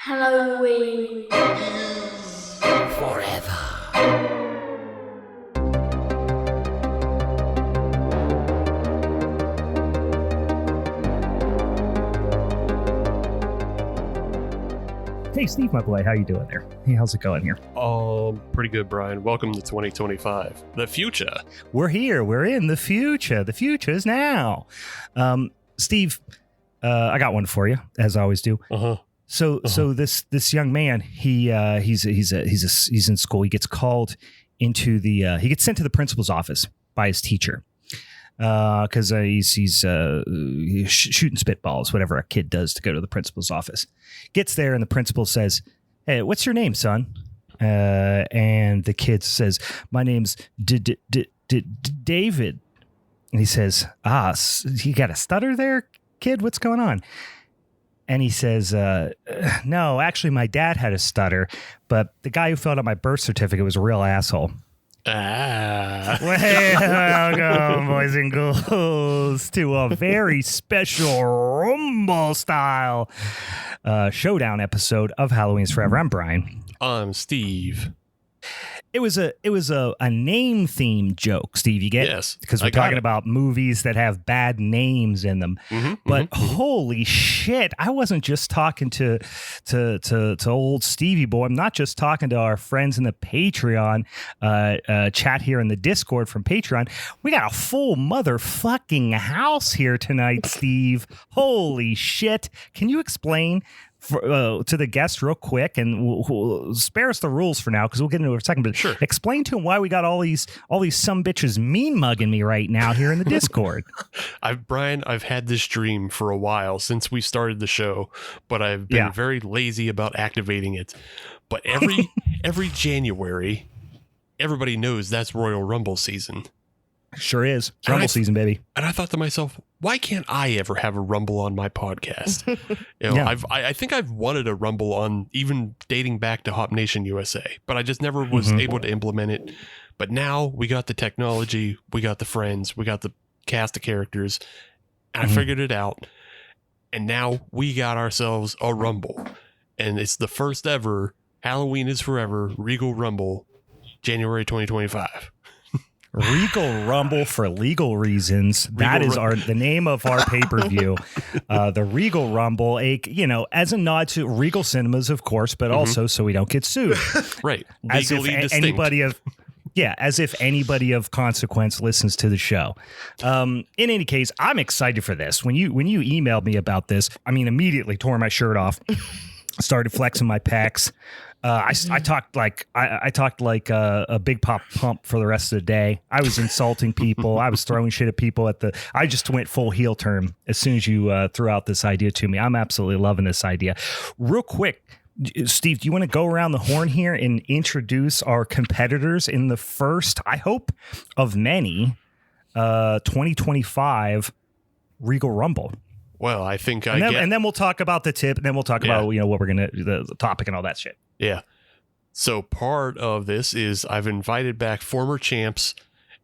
Halloween forever. Hey, Steve, my boy, how you doing there? Hey, how's it going here? Pretty good, Brian. Welcome to 2025. The future. We're here. We're in the future. The future is now. Steve, I got one for you, as I always do. So this young man, he's in school. He gets called into he gets sent to the principal's office by his teacher. Because he's shooting spitballs, whatever a kid does to go to the principal's office. Gets there and the principal says, "Hey, what's your name, son?" And the kid says, "My name's David." And he says, "You got a stutter there, kid? What's going on?" And he says, "No, actually, my dad had a stutter, but the guy who filled out my birth certificate was a real asshole." Welcome, boys and girls, to a very special Rumble style showdown episode of Halloween's Forever. I'm Brian. I'm Steve. It was a name themed joke, Steve. You get? Yes, because we're talking about movies that have bad names in them. But holy shit, I wasn't just talking to old Stevie boy. I'm not just talking to our friends in the Patreon chat here in the Discord from Patreon. We got a full motherfucking house here tonight, Steve. Holy shit! Can you explain to the guest real quick, and we'll spare us the rules for now because we'll get into it in a second, but sure. Explain to him why we got all these sumbitches mean mugging me right now here in the Discord. Brian, I've had this dream for a while since we started the show, but I've been very lazy about activating it. But every January, everybody knows that's Royal Rumble season. Sure is. It's Rumble season, baby. And I thought to myself, why can't I ever have a Rumble on my podcast? I think I've wanted a Rumble on, even dating back to Hop Nation USA, but I just never was able to implement it. But now we got the technology, we got the friends, we got the cast of characters, and I figured it out. And now we got ourselves a Rumble. And it's the first ever Halloween is Forever Regal Rumble, January 2025. Regal Rumble for legal reasons. That is the name of our pay-per-view. The Regal Rumble, as a nod to Regal Cinemas, of course, but also so we don't get sued. Right. As if anybody of consequence listens to the show. In any case, I'm excited for this. When you emailed me about this, I mean, immediately tore my shirt off, started flexing my pecs. I talked like a big pop pump for the rest of the day. I was insulting people. I was throwing shit at people I just went full heel turn as soon as you threw out this idea to me. I'm absolutely loving this idea. Real quick, Steve, do you want to go around the horn here and introduce our competitors in the first, I hope, of many 2025 Regal Rumble? Well, I think and then we'll talk about the tip, and then we'll talk about what we're gonna the topic and all that shit. Yeah. So part of this is I've invited back former champs,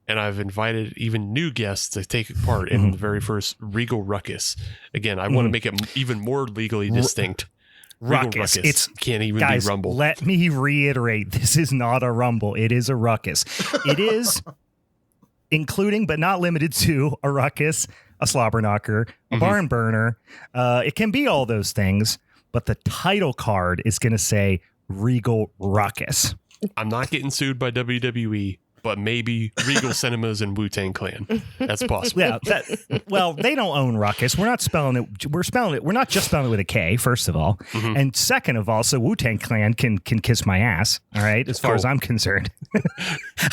and I've invited even new guests to take part in the very first Regal Ruckus. Again, I want to make it even more legally distinct. Ruckus. It can't even be Rumble. Let me reiterate: this is not a Rumble. It is a Ruckus. It is including, but not limited to, a Ruckus, a slobber knocker, a barn burner. It can be all those things, but the title card is going to say Regal Ruckus. I'm not getting sued by WWE, but maybe Regal Cinemas and Wu-Tang Clan. That's possible. Yeah. They don't own Ruckus. We're not spelling it. We're not just spelling it with a K, first of all. And second of all, so Wu-Tang Clan can kiss my ass. All right. As far as I'm concerned.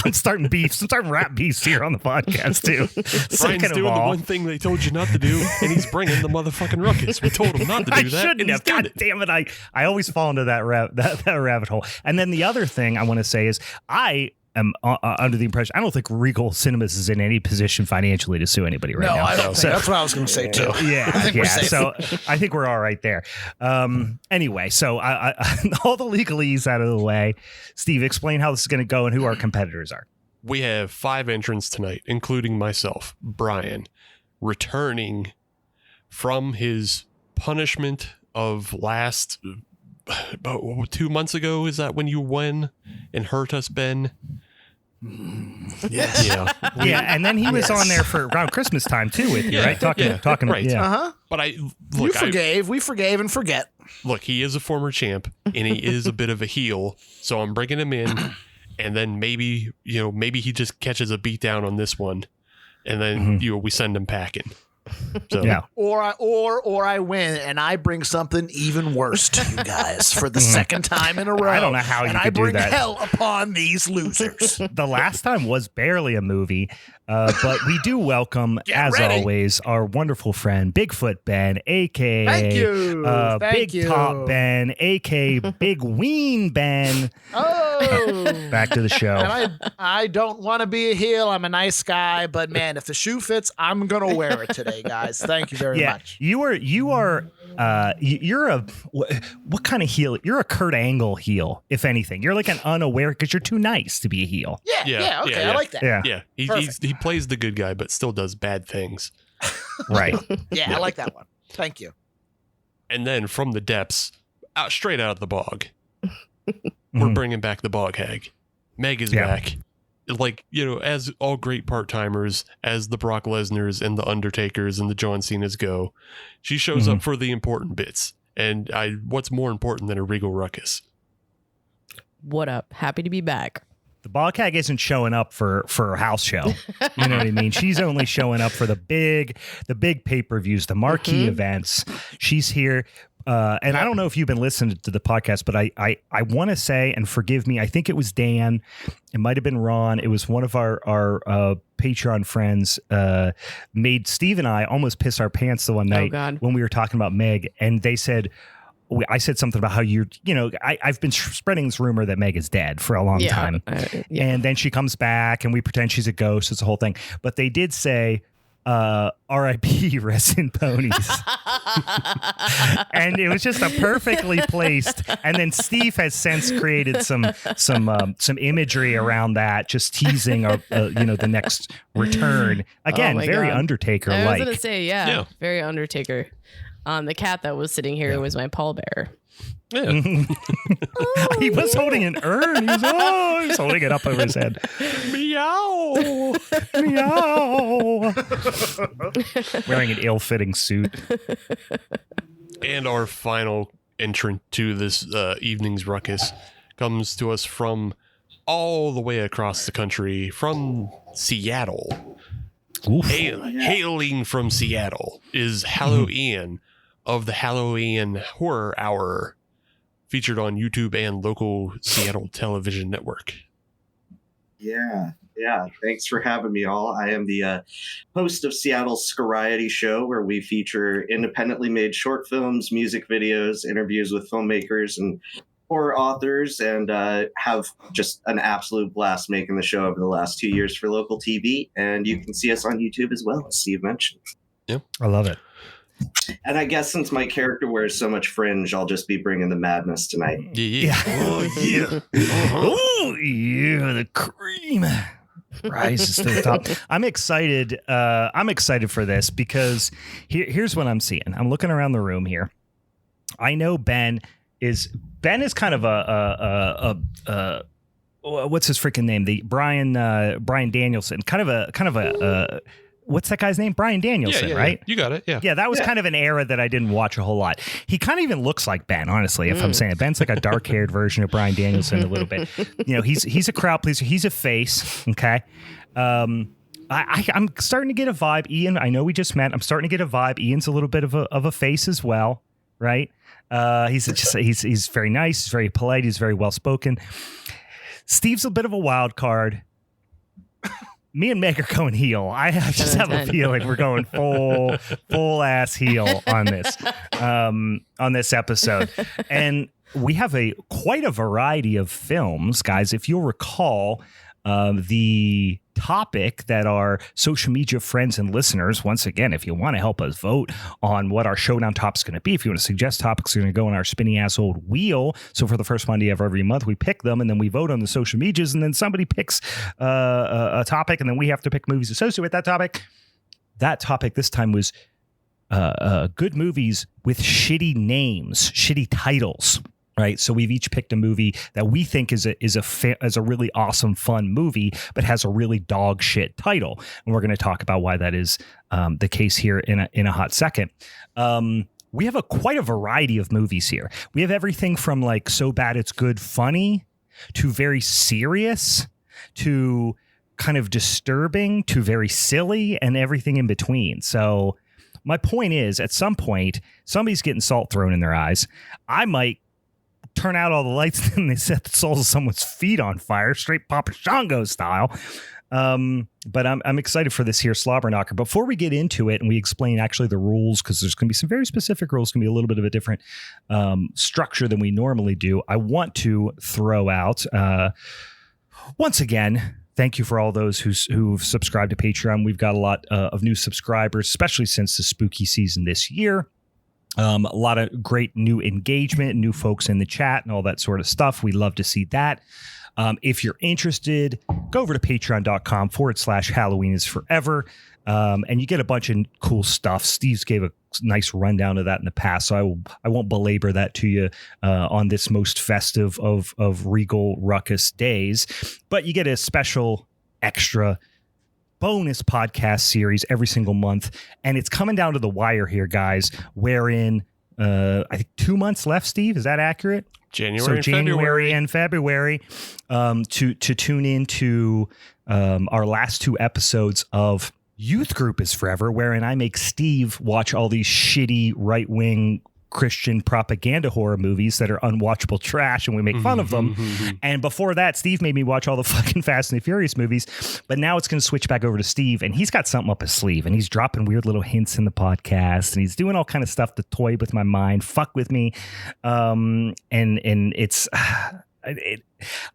I'm starting rap beefs here on the podcast too. Brian's doing the one thing they told you not to do, and he's bringing the motherfucking Ruckus. We told him not to do that. I shouldn't have. God damn it. I always fall into that rabbit hole. And then the other thing I want to say is I am under the impression I don't think Regal Cinemas is in any position financially to sue anybody right now. No, I don't think. That's what I was going to say too. So I think we're all right there. Anyway, so I all the legalese out of the way. Steve, explain how this is going to go and who our competitors are. We have 5 entrants tonight, including myself, Brian, returning from his punishment of last about 2 months ago. Is that when you won and hurt us, Ben? Yes. Yeah, and then he was on there for around Christmas time too with you, right? Talking, right. Yeah. But We forgave and forget. Look, he is a former champ, and he is a bit of a heel, so I'm bringing him in, and then maybe he just catches a beat down on this one, and then we send him packing. So Or I win and I bring something even worse to you guys for the second time in a row. I don't know how you could do that. And I bring hell upon these losers. The last time was barely a movie, but we do welcome, always, our wonderful friend Bigfoot Ben, aka Thank you. Big Top Ben, aka Big Ween Ben. Oh, Back to the show. And I don't want to be a heel. I'm a nice guy, but man, if the shoe fits, I'm gonna wear it today, guys. Thank you very much. You're a what kind of heel? You're a Kurt Angle heel, if anything. You're like an unaware because you're too nice to be a heel. Yeah. Okay, I like that. Yeah. He plays the good guy, but still does bad things. Right. Yeah, I like that one. Thank you. And then from the depths, straight out of the bog, we're bringing back the Boghag. Meg is back. Like, as all great part-timers, as the Brock Lesnar's and the Undertakers and the John Cena's go, she shows up for the important bits. And what's more important than a Regal Ruckus? What up? Happy to be back. The Boghag isn't showing up for a house show. You know what I mean? She's only showing up for the big pay-per-views, the marquee events. She's here. And I don't know if you've been listening to the podcast, but I want to say, and forgive me, I think it was Dan. It might have been Ron. It was one of our Patreon friends made Steve and I almost piss our pants the one night when we were talking about Meg. And they said, I said something about how I've been spreading this rumor that Meg is dead for a long time. And then she comes back and we pretend she's a ghost. It's a whole thing. But they did say, R.I.P. rest in ponies. And it was just a perfectly placed. And then Steve has since created some imagery around that, just teasing the next return. Again, very Undertaker like. I was gonna say, very Undertaker. The cat that was sitting here was my pallbearer. Yeah. He was holding an urn. He was holding it up over his head. Meow. Meow. Wearing an ill-fitting suit. And our final entrant to this evening's ruckus comes to us from all the way across the country, from Seattle. Hailing from Seattle is Hallow Ian of the Hallow Ian Horror Hour, featured on YouTube and local Seattle television network. Yeah. Thanks for having me all. I am the host of Seattle's Scariety Show, where we feature independently made short films, music videos, interviews with filmmakers and horror authors, and have just an absolute blast making the show over the last 2 years for local TV. And you can see us on YouTube as well, as Steve mentioned. Yeah, I love it. And I guess since my character wears so much fringe, I'll just be bringing the madness tonight. Yeah. Oh, yeah. Oh, yeah. The cream rises to the top. I'm excited. I'm excited for this because here's what I'm seeing. I'm looking around the room here. I know Ben is kind of a what's his freaking name? The Brian Danielson. Kind of a what's that guy's name? Brian Danielson, right? You got it. Yeah. Yeah, that was kind of an era that I didn't watch a whole lot. He kind of even looks like Ben, honestly, if I'm saying it. Ben's like a dark-haired version of Brian Danielson a little bit. He's a crowd pleaser. He's a face, okay? I'm starting to get a vibe. Ian, I know we just met. I'm starting to get a vibe. Ian's a little bit of a face as well, right? He's very nice. He's very polite. He's very well-spoken. Steve's a bit of a wild card. Me and Meg are going heel. I just have a feeling we're going full ass heel on this episode. And we have quite a variety of films, guys. If you'll recall, the topic that our social media friends and listeners, once again, if you want to help us vote on what our showdown topic's going to be, if you want to suggest topics, you're going to go on our spinny ass old wheel. So for the first Monday of every month, we pick them and then we vote on the social medias, and then somebody picks a topic, and then we have to pick movies associated with that topic. That topic this time was good movies with shitty names, shitty titles. Right. So we've each picked a movie that we think is a really awesome, fun movie, but has a really dog shit title. And we're going to talk about why that is the case here in a hot second. We have quite a variety of movies here. We have everything from like so bad it's good, funny, to very serious, to kind of disturbing, to very silly, and everything in between. So my point is, at some point, somebody's getting salt thrown in their eyes. I might turn out all the lights and they set the soles of someone's feet on fire, straight Papa Shango style. But I'm excited for this here slobber knocker. Before we get into it and we explain actually the rules, because there's going to be some very specific rules, going to be a little bit of a different structure than we normally do. I want to throw out once again, thank you for all those who've subscribed to Patreon. We've got a lot of new subscribers, especially since the spooky season this year. A lot of great new engagement, new folks in the chat and all that sort of stuff. We love to see that. If you're interested, go over to patreon.com/Halloween is forever. And you get a bunch of cool stuff. Steve's gave a nice rundown of that in the past, so I won't belabor that to you on this most festive of Regal Ruckus days. But you get a special extra bonus podcast series every single month, and it's coming down to the wire here, guys, wherein I think 2 months left. Steve, is that accurate? January and February to tune into our last 2 episodes of Youth Group is Forever, wherein I make Steve watch all these shitty right-wing Christian propaganda horror movies that are unwatchable trash, and we make fun of them. And before that, Steve made me watch all the fucking Fast and the Furious movies. But now it's going to switch back over to Steve, and he's got something up his sleeve, and he's dropping weird little hints in the podcast, and he's doing all kind of stuff to toy with my mind, fuck with me. And it's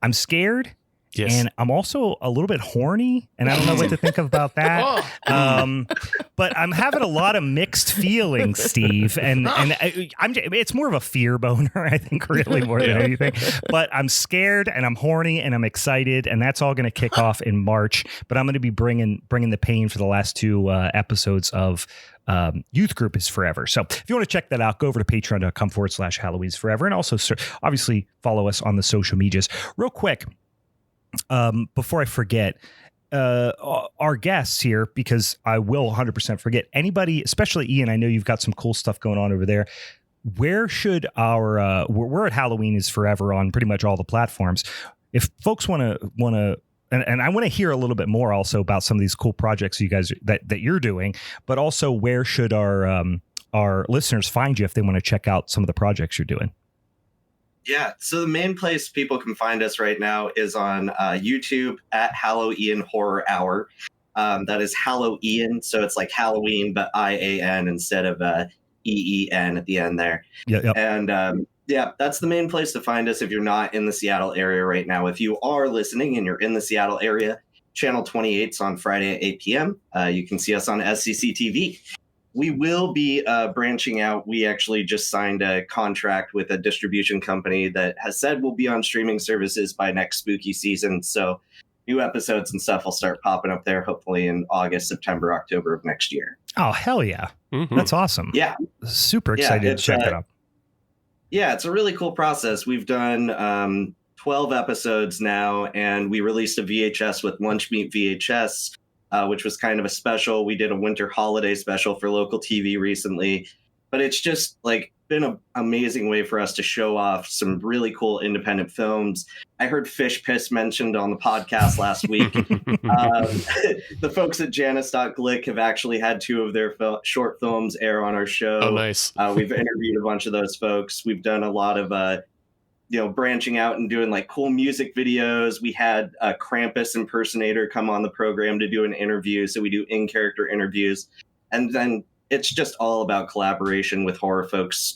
I'm scared. Yes. And I'm also a little bit horny, and I don't know what to think about that. But I'm having a lot of mixed feelings, Steve, and it's more of a fear boner, I think, really more than anything. But I'm scared, and I'm horny, and I'm excited, and that's all going to kick off in March. But I'm going to be bringing the pain for the last 2 episodes of Youth Group is Forever. So if you want to check that out, go over to patreon.com/Halloween is Forever, and also obviously follow us on the social medias. Real quick. Before I forget, our guests here, because I will 100% forget, anybody, especially Ian, I know you've got some cool stuff going on over there. Where should we're at Halloween is Forever on pretty much all the platforms. If folks want to, and I want to hear a little bit more also about some of these cool projects you guys that you're doing, but also where should our listeners find you if they want to check out some of the projects you're doing? Yeah, so the main place people can find us right now is on YouTube at Hallow Ian Horror Hour. That is Hallow Ian, so it's like Halloween, but IAN instead of EEN at the end there. Yep. And that's the main place to find us if you're not in the Seattle area right now. If you are listening and you're in the Seattle area, Channel 28's on Friday at 8 p.m. You can see us on SCC TV. We will be branching out. We actually just signed a contract with a distribution company that has said we'll be on streaming services by next spooky season. So new episodes and stuff will start popping up there, hopefully in August, September, October of next year. Oh, hell yeah. Mm-hmm. That's awesome. Yeah. Super excited to check that out. Yeah, it's a really cool process. We've done 12 episodes now, and we released a VHS with Lunch Meat VHS, which was kind of a special. We did a winter holiday special for local TV recently, but it's just like been an amazing way for us to show off some really cool independent films. I heard Fish Piss mentioned on the podcast last week. The folks at Janice.Glick have actually had 2 of their short films air on our show. Oh, nice. We've interviewed a bunch of those folks. We've done a lot of branching out and doing like cool music videos. We had a Krampus impersonator come on the program to do an interview. So we do in-character interviews. And then it's just all about collaboration with horror folks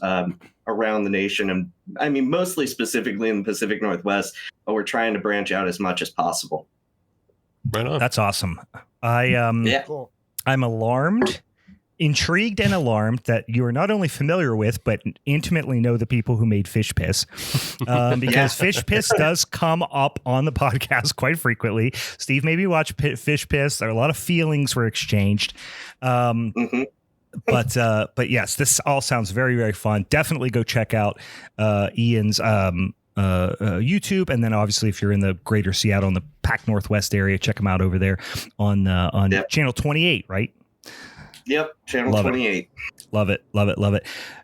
around the nation. And I mean, mostly specifically in the Pacific Northwest, but we're trying to branch out as much as possible. Right on. That's awesome. Cool. I'm intrigued and alarmed that you are not only familiar with, but intimately know the people who made Fish Piss, because Fish Piss does come up on the podcast quite frequently. Steve made me watch Fish Piss. There are a lot of feelings were exchanged. But yes, this all sounds very, very fun. Definitely go check out Ian's YouTube, and then obviously if you're in the greater Seattle in the Pac Northwest area, check him out over there on channel 28, right? Yep, channel 28. Love it.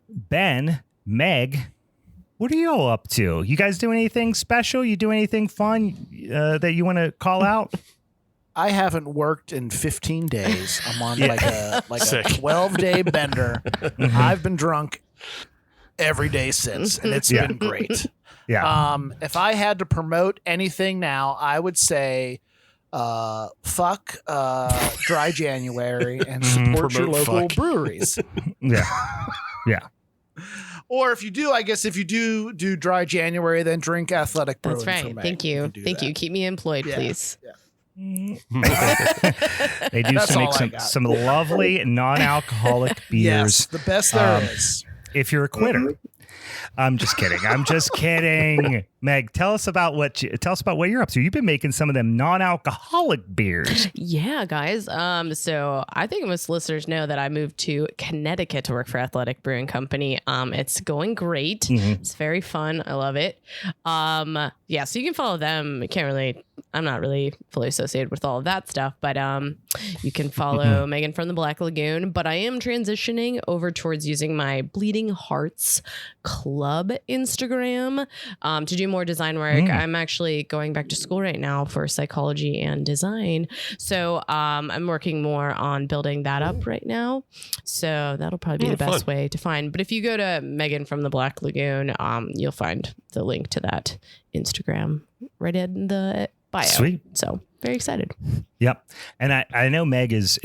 Ben, Meg, what are you all up to? You guys doing anything special? You do anything fun that you want to call out? I haven't worked in 15 days. I'm on like a 12-day bender. I've been drunk every day since, and it's been great. Yeah. If I had to promote anything now, I would say fuck dry January and support your local breweries. Yeah. Or if you do dry January, then drink Athletic Brewing. That's right. Thank you. Keep me employed, please. Yeah. They do make some lovely non-alcoholic beers. Yes, the best there is. If you're a quitter. I'm just kidding. Meg, tell us about what you're up to. You've been making some of them non-alcoholic beers. Yeah, guys. So I think most listeners know that I moved to Connecticut to work for Athletic Brewing Company. It's going great. Mm-hmm. It's very fun. I love it. Yeah, so you can follow them. I'm not really fully associated with all of that stuff, but you can follow Megan from the Black Lagoon. But I am transitioning over towards using my Bleeding Hearts Club Instagram to do more design work. I'm actually going back to school right now for psychology and design. So I'm working more on building that up right now. So that'll probably be the best way to find. But if you go to Megan from the Black Lagoon, you'll find the link to that Instagram right in the bio. Sweet. So very excited. Yep. And I know Meg is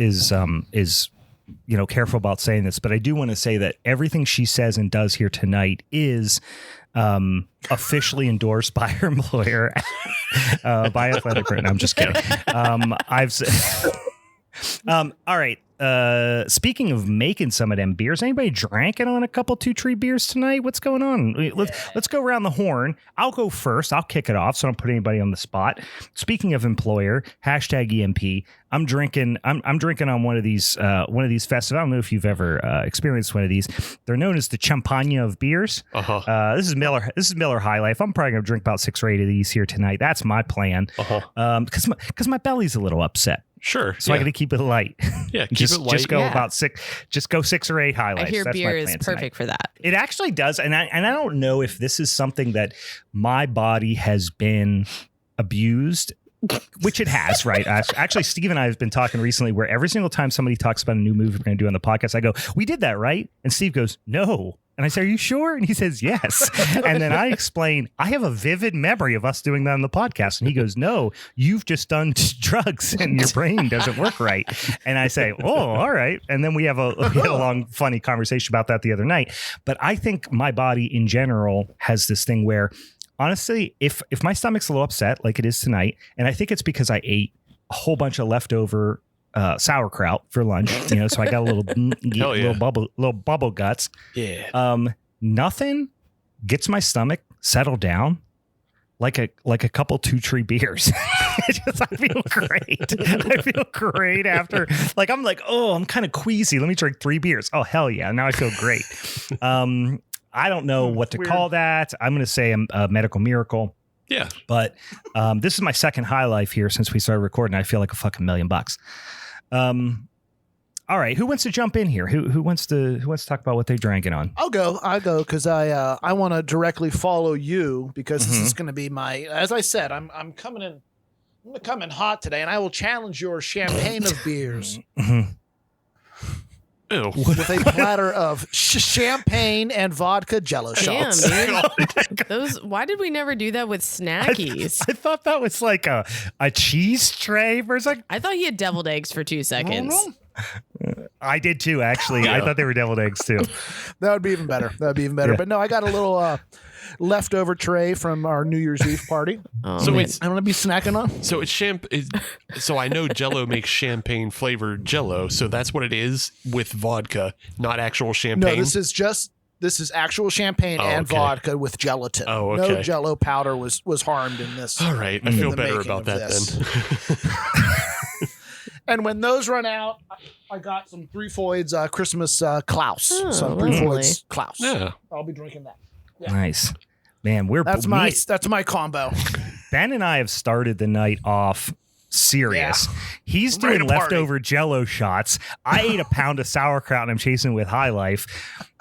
careful about saying this, but I do want to say that everything she says and does here tonight is officially endorsed by her employer, by Athletic Brewing. I'm just kidding. All right. Speaking of making some of them beers, anybody drinking on a couple Two Tree beers tonight? What's going on? Let's go around the horn. I'll go first. I'll kick it off so I don't put anybody on the spot. Speaking of employer, #EMP. I'm drinking on one of these festivals. I don't know if you've ever experienced one of these. They're known as the Champagne of beers. This is Miller High Life. I'm probably gonna drink about 6 or 8 of these here tonight. That's my plan. Because my belly's a little upset. Sure. So I got to keep it light. Yeah, keep it light. Just go about 6. Just go 6 or 8 High Lifes. I hear That's beer is perfect for that. It actually does, and I don't know if this is something that my body has been abused, which it has, right? Actually, Steve and I have been talking recently where every single time somebody talks about a new movie we're going to do on the podcast, I go, "We did that, right?" And Steve goes, "No." And I say, "Are you sure?" And he says, "Yes." And then I explain, I have a vivid memory of us doing that on the podcast. And he goes, "No, you've just done drugs and your brain doesn't work right." And I say, "Oh, all right." And then we had a long, funny conversation about that the other night. But I think my body in general has this thing where, honestly, if my stomach's a little upset like it is tonight, and I think it's because I ate a whole bunch of leftover sauerkraut for lunch, so I got a little bubble guts. Yeah. Nothing gets my stomach settled down like a couple Two Tree beers. I feel great. I feel great after. I'm like, oh, I'm kind of queasy. Let me drink 3 beers. Oh, hell yeah! Now I feel great. I don't know what to call that. I'm going to say a medical miracle. Yeah. But this is my second High Life here since we started recording. I feel like a fucking $1,000,000. All right, who wants to jump in here? Who wants to talk about what they're drinking on? I'll go because I want to directly follow you because this is going to be my, as I said, I'm coming in hot today, and I will challenge your champagne of beers. Ew. With a platter of champagne and vodka Jello shots. Damn, dude. Why did we never do that with Snackies? I thought that was like a cheese tray for a second. I thought he had deviled eggs for 2 seconds. I did too, actually. Yeah. I thought they were deviled eggs too. That would be even better. Yeah. But no, I got a little leftover tray from our New Year's Eve party. I'm gonna be snacking on. So it's so I know Jello makes champagne flavored Jello, so that's what it is with vodka, not actual champagne. No, this is actual champagne and vodka with gelatin. Oh, okay. No Jello powder was harmed in this. All right, I feel better about that then. And when those run out, I got some Three Floyds Christmas Klaus. Oh, Some Three lovely. Floyds Klaus. Yeah. I'll be drinking that. Yeah. Nice. Man, That's my combo. Ben and I have started the night off serious. He's Ready doing to party. leftover Jello shots. I ate a pound of sauerkraut and I'm chasing with High Life.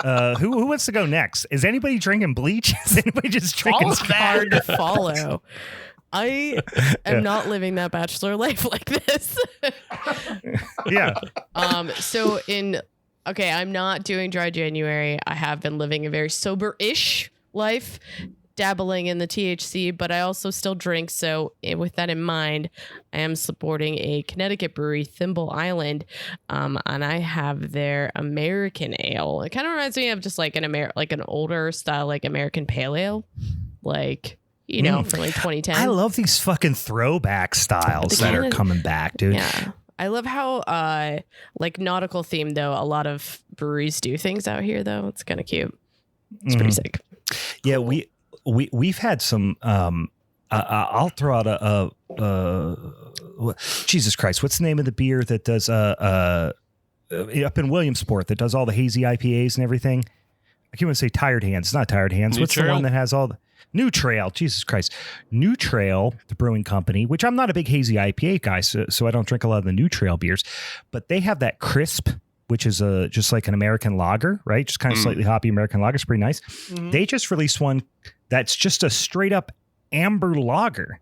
Who wants to go next? Is anybody drinking bleach? Is anybody just drinking? All of that. Hard to follow. I am not living that bachelor life like this. Yeah. I'm not doing dry January. I have been living a very sober-ish life, dabbling in the THC, but I also still drink. So with that in mind, I am supporting a Connecticut brewery, Thimble Island, and I have their American ale. It kind of reminds me of just like an older style, like American pale ale, like, you know, from like 2010. I love these fucking throwback styles that are coming back, dude. Yeah. I love how like nautical themed though. A lot of breweries do things out here though. It's kind of cute. It's pretty sick. Yeah, we've had some. I'll throw out Jesus Christ, what's the name of the beer that does up in Williamsport that does all the hazy IPAs and everything? I can't want to say Tired Hands. It's not Tired Hands. What's the one that has all the New Trail? Jesus Christ, New Trail, the brewing company. Which I'm not a big hazy IPA guy, so I don't drink a lot of the New Trail beers, but they have that crisp, which is just like an American lager, right? Just kind of slightly hoppy American lager. It's pretty nice. They just released one that's just a straight up amber lager,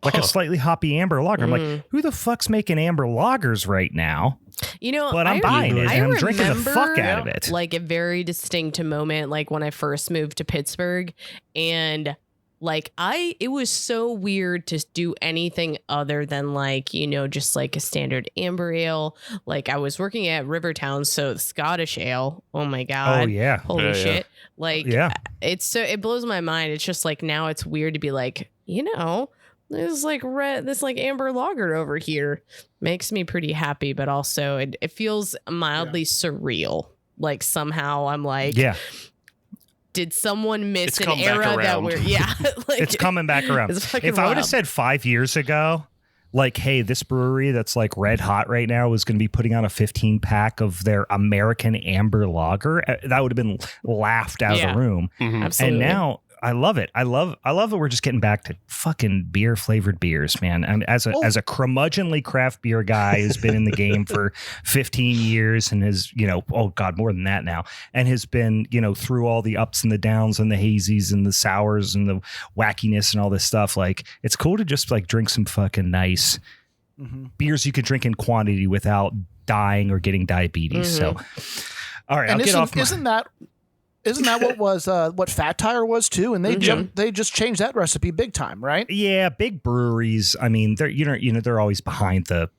like a slightly hoppy amber lager. I'm like, who the fuck's making amber lagers right now? You know, But I'm buying it and I'm drinking the fuck remember, out of it. Like a very distinct moment, like when I first moved to Pittsburgh, and like it was so weird to do anything other than like, you know, just like a standard amber ale. Like I was working at Rivertown, so Scottish ale. Oh my god! Oh yeah, Holy shit! Like it blows my mind. It's just like now it's weird to be like, you know, this like amber lager over here makes me pretty happy, but also it feels mildly surreal. Like somehow I'm like, did someone miss an era that we're like it's coming back around. If I would have said 5 years ago, like, hey, this brewery that's like red hot right now is going to be putting out a 15 pack of their American amber lager, that would have been laughed out of the room. Absolutely. And now I love it. I love that we're just getting back to fucking beer flavored beers, man. And as a curmudgeonly craft beer guy who's been in the game for 15 years and has, you know, oh God, more than that now, and has been, you know, through all the ups and the downs and the hazies and the sours and the wackiness and all this stuff. Like, it's cool to just like drink some fucking nice beers you can drink in quantity without dying or getting diabetes. So, all right, and I'll get off. Isn't that what was what Fat Tire was too? And they just changed that recipe big time, right? Yeah, big breweries. I mean, they're they're always behind the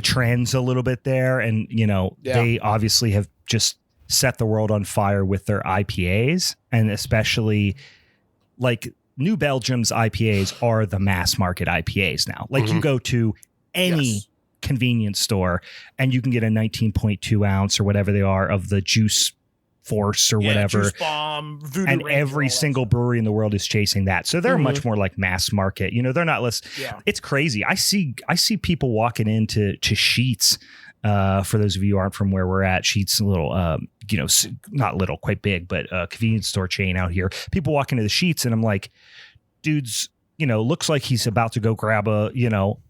trends a little bit there, and you know they obviously have just set the world on fire with their IPAs, and especially like New Belgium's IPAs are the mass market IPAs now. Like you go to any convenience store and you can get a 19.2 ounce or whatever they are of the Juice Force or whatever, Juice Bomb, Voodoo and Ranger, every single brewery in the world is chasing that. So they're much more like mass market. You know, they're not less. It's crazy. I see people walking into Sheetz. For those of you who aren't from where we're at, Sheetz, a little, you know, not little, quite big, but convenience store chain out here. People walk into the Sheetz and I'm like, dude's, you know, looks like he's about to go grab a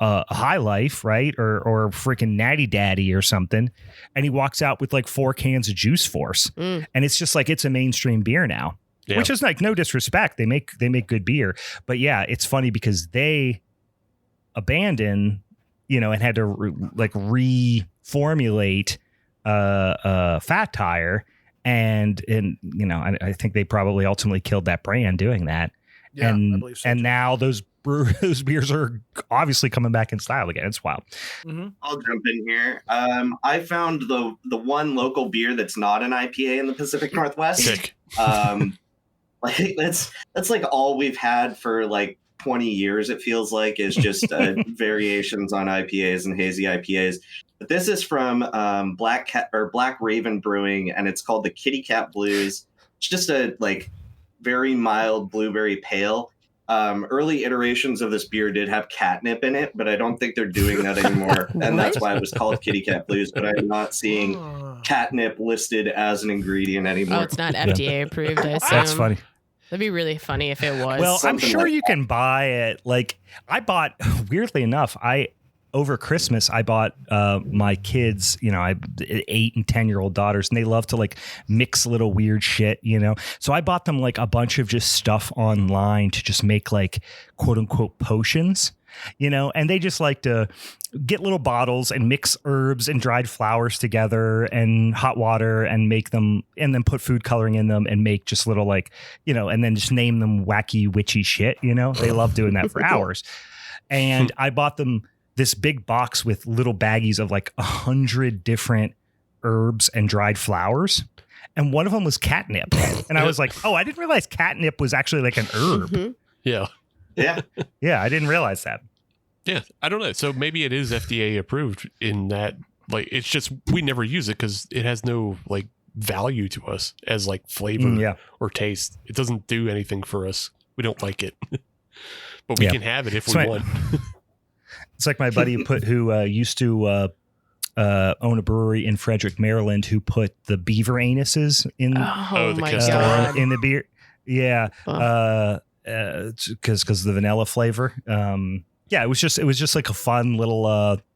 High Life, right? Or freaking Natty Daddy or something. And he walks out with like 4 cans of Juice Force. And it's just like, it's a mainstream beer now, which is like no disrespect. They make good beer, but yeah, it's funny because they abandoned, you know, and had to reformulate Fat Tire. And you know, I think they probably ultimately killed that brand doing that. Yeah, and I believe so, and now those beers are obviously coming back in style again. It's wild. I'll jump in here. I found the one local beer that's not an IPA in the Pacific Northwest. Like that's like all we've had for like 20 years. It feels like is just variations on IPAs and hazy IPAs. But this is from Black Raven Brewing, and it's called the Kitty Cat Blues. It's just a like very mild blueberry pale. early iterations of this beer did have catnip in it, but I don't think they're doing that anymore. And that's why it was called Kitty Cat Blues, but I'm not seeing catnip listed as an like anymore. Oh, it's not FDA approved, I assume. That's funny. That'd be really funny if it was. Well, I'm Something sure like you can buy it. Like I bought, weirdly enough, over Christmas, I bought my kids, I 8 and 10-year-old daughters, and they love to like mix little weird shit, So I bought them like a bunch of just stuff online to just make like quote unquote potions, and they just like to get little bottles and mix herbs and dried flowers together and hot water and make them, and then put food coloring in them and make just little like, and then just name them wacky witchy shit, They love doing that for hours. And I bought them this big box with little baggies of like 100 different herbs and dried flowers. And one of them was catnip. And I was like, oh, I didn't realize catnip was actually like an herb. Mm-hmm. Yeah. Yeah. Yeah, I didn't realize that. Yeah, I don't know. So maybe it is FDA approved in that, like, it's just we never use it because it has no like value to us as like flavor or taste. It doesn't do anything for us. We don't like it, but we can have it if we want. It's like my buddy who used to own a brewery in Frederick, Maryland, who put the beaver anuses in in the beer. Yeah, because of the vanilla flavor. It was just like a fun little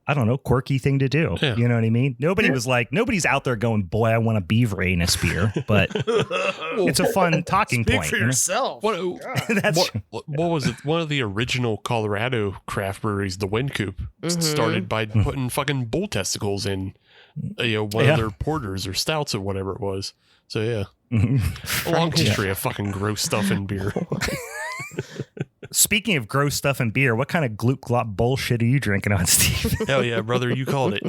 I don't know, quirky thing to do. Yeah. You know what I mean? Nobody's out there going, boy, I want a beaver anus beer, but it's a fun talking point. Speak for yourself. What was it? One of the original Colorado craft breweries, the Wynkoop, started by putting fucking bull testicles in, one of their porters or stouts or whatever it was. So a long history of fucking gross stuff in beer. Speaking of gross stuff in beer, what kind of gloop glop bullshit are you drinking on, Steve? Hell yeah, brother, you called it.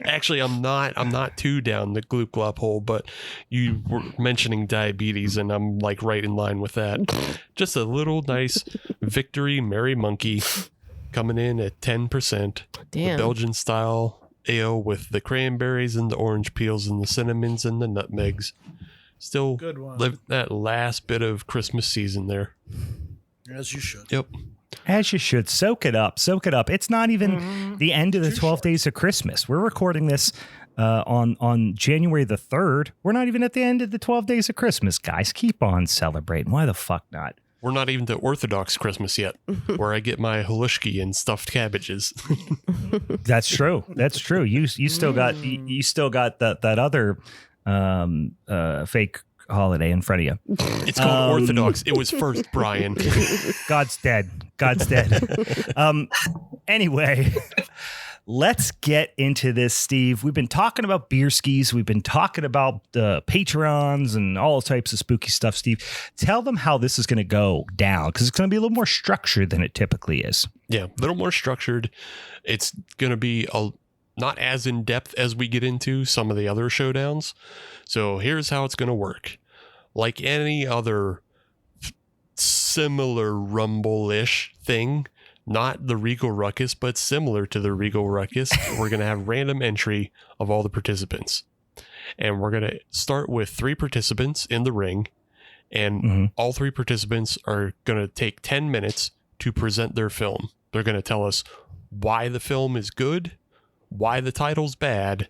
Actually, I'm not too down the gloop glop hole, but you were mentioning diabetes, and I'm like right in line with that. Just a little nice Victory Merry Monkey coming in at 10%. Damn. The Belgian style ale with the cranberries and the orange peels and the cinnamons and the nutmegs. Still live that last bit of Christmas season there. As you should. Yep. As you should. Soak it up. It's not even the end of the 12 days of Christmas. We're recording this on January the 3rd. We're not even at the end of the 12 days of Christmas, guys. Keep on celebrating. Why the fuck not? We're not even to Orthodox Christmas yet, where I get my halushki and stuffed cabbages. That's true. You still got that other fake holiday in front of you. It's called Orthodox. It was first, Brian. God's dead. Anyway, let's get into this, Steve. We've been talking about beer skis. We've been talking about Patreons and all types of spooky stuff. Steve, tell them how this is going to go down, because it's going to be a little more structured than it typically is. Yeah, a little more structured. It's going to be not as in depth as we get into some of the other showdowns. So here's how it's going to work. Like any other similar Rumble-ish thing, not the Regal Ruckus, but similar to the Regal Ruckus, we're going to have random entry of all the participants. And we're going to start with 3 participants in the ring. And all 3 participants are going to take 10 minutes to present their film. They're going to tell us why the film is good, why the title's bad,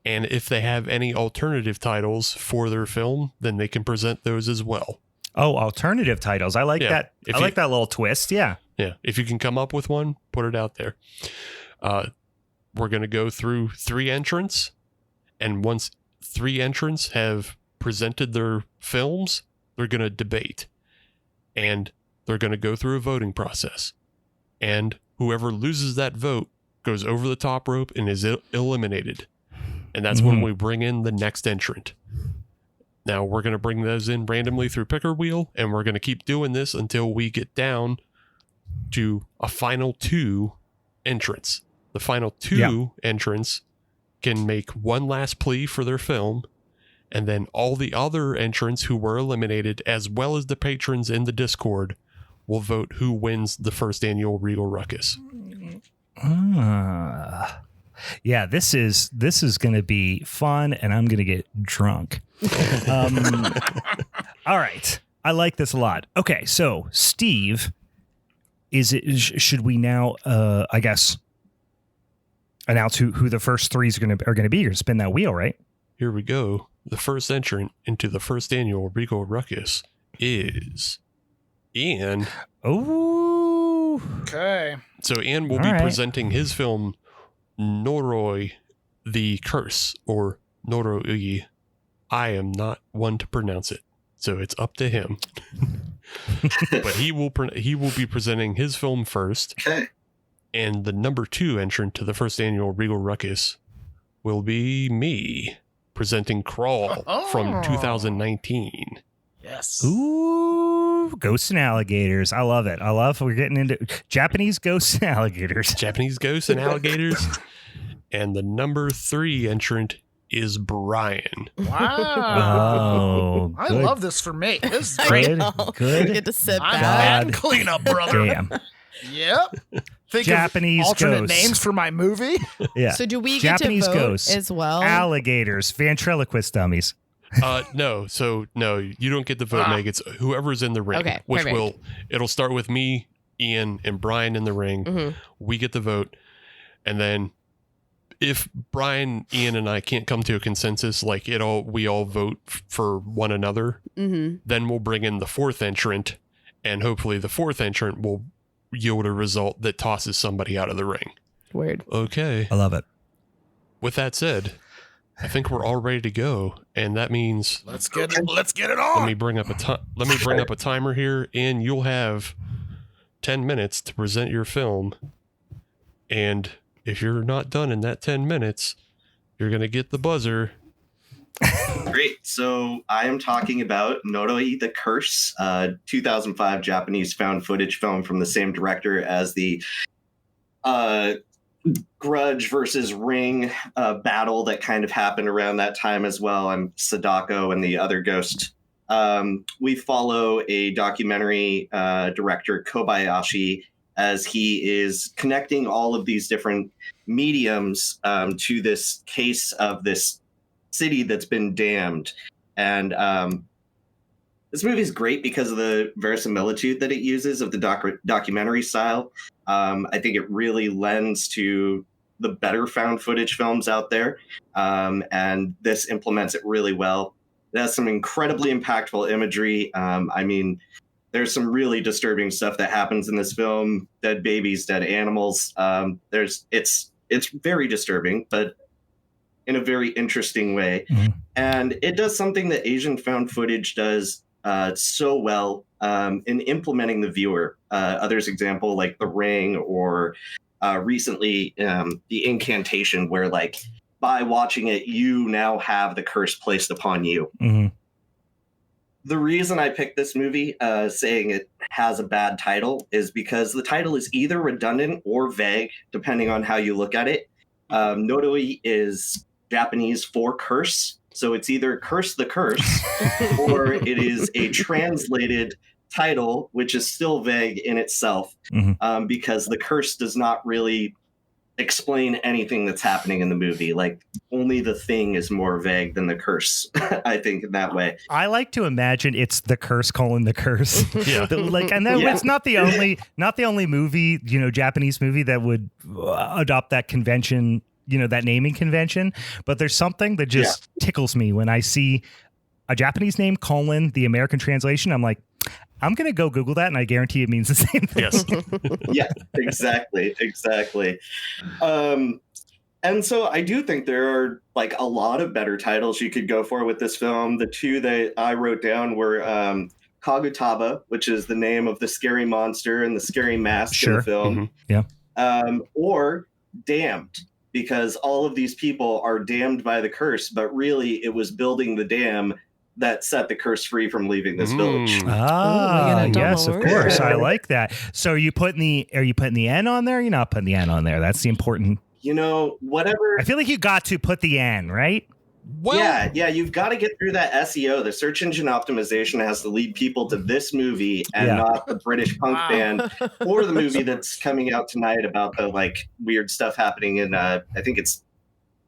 and if they have any alternative titles for their film, then they can present those as well. Oh, alternative titles. I like that. Like that little twist. Yeah. Yeah. If you can come up with one, put it out there. We're going to go through 3 entrants, and once 3 entrants have presented their films, they're going to debate, and they're going to go through a voting process, and whoever loses that vote goes over the top rope and is eliminated. And that's when we bring in the next entrant. Now we're going to bring those in randomly through picker wheel, and we're going to keep doing this until we get down to a final 2 entrants. The final 2 entrants can make one last plea for their film, and then all the other entrants who were eliminated, as well as the patrons in the Discord, will vote who wins the first annual Regal Ruckus. Yeah, this is going to be fun, and I'm going to get drunk. All right. I like this a lot. Okay, so Steve, should we now, I guess, announce who the first three are going to be? You're going to spin that wheel, right? Here we go. The first entrant into the first annual Regal Ruckus is Ian. Oh. Okay. So Ian will be presenting his film Noroi, the Curse, or Noroi. I am not one to pronounce it, so it's up to him. But he will be presenting his film first. Okay. And the number 2 entrant to the first annual Regal Ruckus will be me, presenting Crawl from 2019. Yes. Ooh, ghosts and alligators. I love it. I love we're getting into Japanese ghosts and alligators. Japanese ghosts and alligators. And the number 3 entrant is Brian. Wow. Oh, I good. love this for me. This is I great. know. Good. Get to sit I'm back. bad cleanup, brother. Damn. Yep. Think Japanese of alternate ghosts. names for my movie. Yeah. So do we Japanese get to vote ghosts, as well? alligators, ventriloquist dummies. No, you don't get the vote, Meg. It's whoever's in the ring. Okay, which perfect. it'll start with me, Ian, and Brian in the ring. Mhm. We get the vote, and then if Brian, Ian, and I can't come to a consensus, like we all vote for one another, then we'll bring in the 4th entrant, and hopefully the 4th entrant will yield a result that tosses somebody out of the ring. Weird. Okay. I love it. With that said, I think we're all ready to go, and that means Let's get it let on. me bring up a timer here, and you'll have 10 minutes to present your film. And if you're not done in that 10 minutes, you're going to get the buzzer. Great. So I am talking about Noroi the Curse, 2005 Japanese found footage film from the same director as the Grudge versus Ring battle that kind of happened around that time as well. I'm Sadako and the other ghost. We follow a documentary director, Kobayashi, as he is connecting all of these different mediums to this case of this city that's been damned. And this movie is great because of the verisimilitude that it uses of the documentary style. I think it really lends to the better found footage films out there. And this implements it really well. It has some incredibly impactful imagery. I mean, there's some really disturbing stuff that happens in this film. Dead babies, dead animals. It's very disturbing, but in a very interesting way. Mm-hmm. And it does something that Asian found footage does so well in implementing the viewer. Others example like The Ring or recently The Incantation, where like by watching it, you now have the curse placed upon you. Mm-hmm. The reason I picked this movie, saying it has a bad title, is because the title is either redundant or vague, depending on how you look at it. Noroi is Japanese for curse. So it's either Curse the Curse, or it is a translated title, which is still vague in itself, because the curse does not really explain anything that's happening in the movie. Like, only the thing is more vague than the curse, I think, in that way. I like to imagine it's the curse colon the curse. Yeah. It's not the only movie, Japanese movie that would adopt that convention, that naming convention. But there's something that just tickles me when I see a Japanese name colon the American translation. I'm like, I'm going to go Google that, and I guarantee it means the same thing. Yes. Yeah, exactly. And so I do think there are like a lot of better titles you could go for with this film. The two that I wrote down were Kagutaba, which is the name of the scary monster and the scary mask in the film. Mm-hmm. Yeah. Or Damned, because all of these people are damned by the curse, but really it was building the dam that set the curse free from leaving this village. Yes, of course. I like that. So are you putting the N on there? Or you're not putting the N on there. That's the important. Whatever. I feel like you got to put the N, right? Well, yeah. You've got to get through that SEO. The search engine optimization has to lead people to this movie and not the British punk band or the movie that's coming out tonight about the like weird stuff happening in I think it's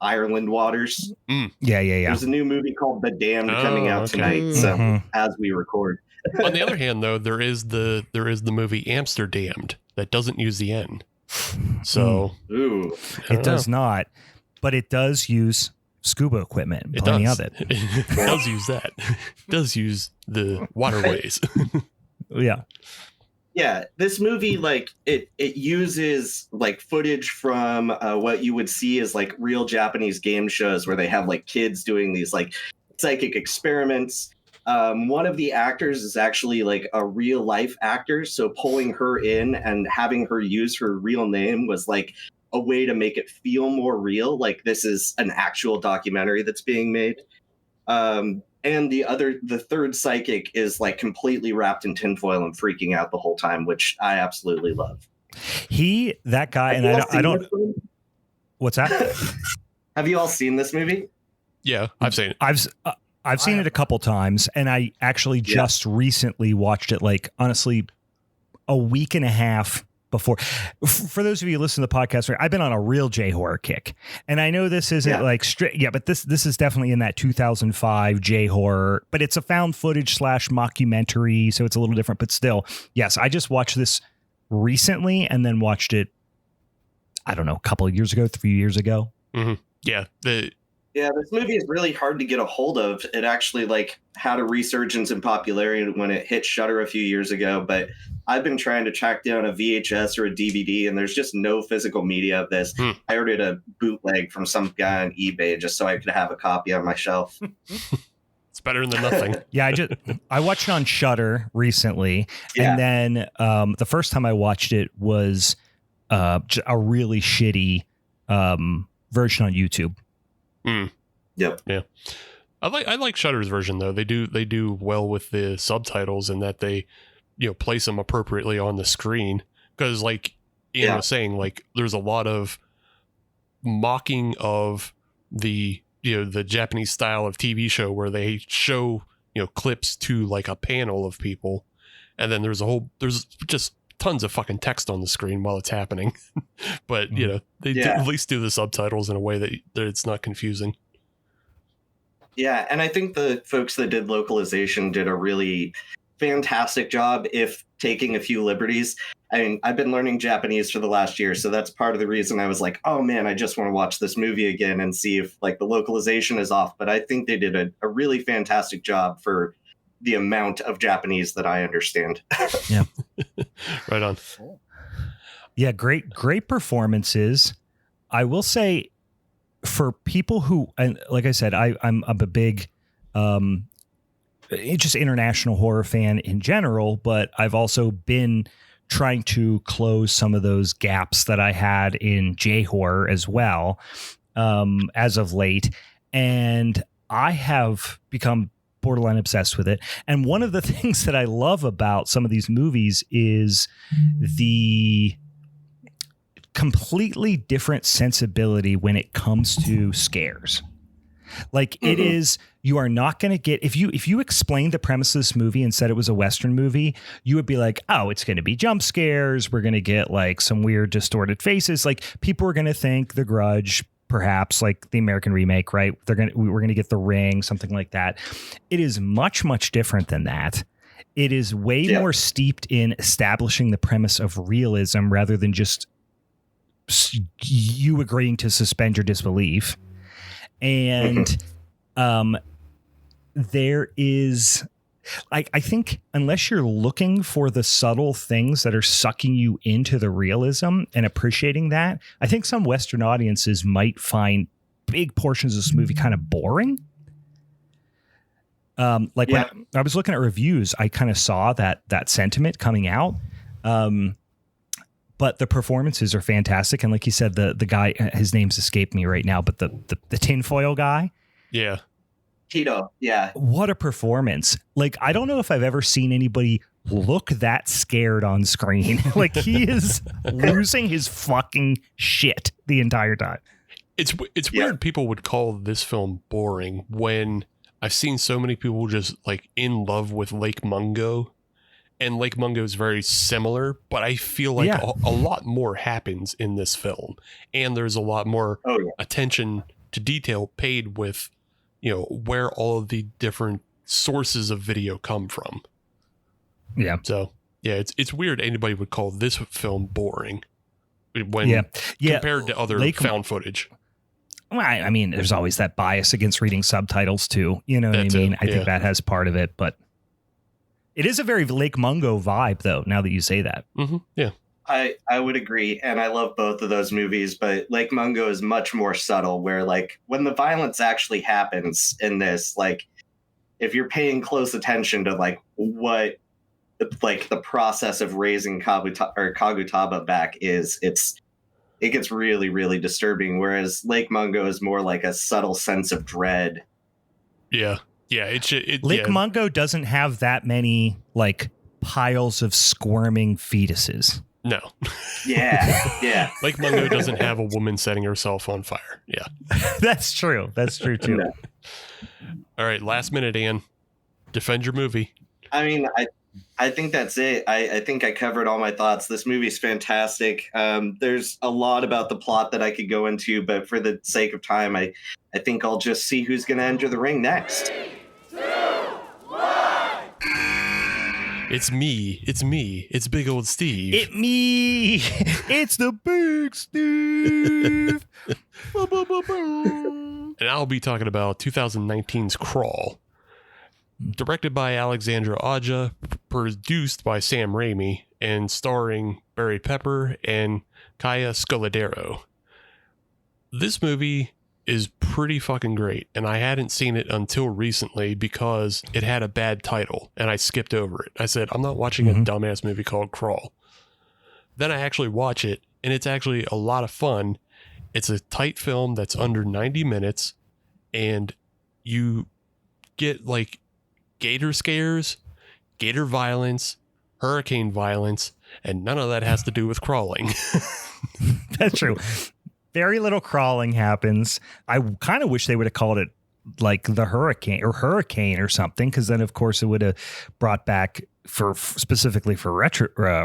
Ireland waters. Yeah. There's a new movie called The Damned coming out tonight. So as we record, On the other hand, though, there is the movie Amsterdamned that doesn't use the N. So Ooh, it does not, but it does use scuba equipment. Plenty of it. It does use that. It does use the waterways. Yeah. Yeah, this movie, like, it uses, like, footage from what you would see as, like, real Japanese game shows where they have, like, kids doing these, like, psychic experiments. One of the actors is actually, like, a real-life actor, so pulling her in and having her use her real name was, like, a way to make it feel more real. Like, this is an actual documentary that's being made. And the third psychic is like completely wrapped in tinfoil and freaking out the whole time, which I absolutely love. That guy, and I don't. What's that? Have you all seen this movie? Yeah, I've seen it. I've seen it a couple times, and I actually just recently watched it. Like, honestly, a week and a half before. For those of you who listen to the podcast, I've been on a real J-horror kick, and I know this isn't like straight. Yeah, but this is definitely in that 2005 J-horror, but it's a found footage / mockumentary, so it's a little different. But still, yes, I just watched this recently, and then watched it, I don't know, a couple of years ago, 3 years ago. Mm-hmm. Yeah. Yeah, this movie is really hard to get a hold of. It actually like had a resurgence in popularity when it hit Shudder a few years ago, but I've been trying to track down a VHS or a DVD, and there's just no physical media of this. I ordered a bootleg from some guy on eBay just so I could have a copy on my shelf. It's better than nothing. Yeah, I watched it on Shudder recently, and then the first time I watched it was a really shitty version on YouTube. Yep. Yeah. I like Shudder's version though. They do well with the subtitles, and that they, place them appropriately on the screen. Because like Ian was saying, like there's a lot of mocking of the the Japanese style of TV show where they show clips to like a panel of people, and then there's just tons of fucking text on the screen while it's happening. But they at least do the subtitles in a way that it's not confusing. Yeah, and I think the folks that did localization did a really fantastic job, if taking a few liberties. I mean, I've been learning Japanese for the last year, so that's part of the reason I was like, oh man, I just want to watch this movie again and see if like the localization is off. But I think they did a really fantastic job for the amount of Japanese that I understand. Yeah. Right on. Yeah, great performances. I will say, for people who, and like I said, I'm a big just international horror fan in general, but I've also been trying to close some of those gaps that I had in J-horror as well, as of late. And I have become borderline obsessed with it. And one of the things that I love about some of these movies is the completely different sensibility when it comes to scares. Like it is, you are not going to get, if you explained the premise of this movie and said it was a Western movie, you would be like, oh, it's going to be jump scares. We're going to get like some weird distorted faces. Like people are going to think The Grudge, perhaps like the American remake, right? We're going to get The Ring, something like that. It is much, much different than that. It is way more steeped in establishing the premise of realism rather than just you agreeing to suspend your disbelief. And there is, I think, unless you're looking for the subtle things that are sucking you into the realism and appreciating that, I think some Western audiences might find big portions of this movie kind of boring. When I was looking at reviews, I kind of saw that sentiment coming out. But the performances are fantastic. And like you said, the guy, his name's escaped me right now, but the tinfoil guy. Yeah. Tito. Yeah. What a performance. Like, I don't know if I've ever seen anybody look that scared on screen. Like he is losing his fucking shit the entire time. It's weird people would call this film boring when I've seen so many people just like in love with Lake Mungo. And Lake Mungo is very similar, but I feel like a lot more happens in this film. And there's a lot more attention to detail paid with, where all of the different sources of video come from. Yeah. So yeah, it's weird anybody would call this film boring when compared to other found footage. Well, I mean, there's always that bias against reading subtitles too. You know what I mean? I think that has part of it, but it is a very Lake Mungo vibe, though. Now that you say that, yeah, I would agree, and I love both of those movies. But Lake Mungo is much more subtle, where like when the violence actually happens in this, like if you're paying close attention to like what like the process of raising Kagutaba back is, it gets really, really disturbing. Whereas Lake Mungo is more like a subtle sense of dread. Yeah. Yeah. Lake Mungo doesn't have that many like piles of squirming fetuses. No. Yeah. Yeah. Lake Mungo doesn't have a woman setting herself on fire. Yeah. That's true. That's true too. No. All right. Last minute, Ian. Defend your movie. I mean, I think that's it. I think I covered all my thoughts. This movie's fantastic. There's a lot about the plot that I could go into, but for the sake of time, I think I'll just see who's going to enter the ring next. 3, 2, 1. It's me. It's me. It's big old Steve. It's me. It's the big Steve. And I'll be talking about 2019's Crawl. Directed by Alexandra Aja, produced by Sam Raimi, and starring Barry Pepper and Kaya Scodelario. This movie is pretty fucking great, and I hadn't seen it until recently because it had a bad title, and I skipped over it. I said, I'm not watching a dumbass movie called Crawl. Then I actually watch it, and it's actually a lot of fun. It's a tight film that's under 90 minutes, and you get like gator scares, gator violence, hurricane violence, and none of that has to do with crawling. That's true. Very little crawling happens. I kind of wish they would have called it like the hurricane or something, because then of course it would have brought back specifically for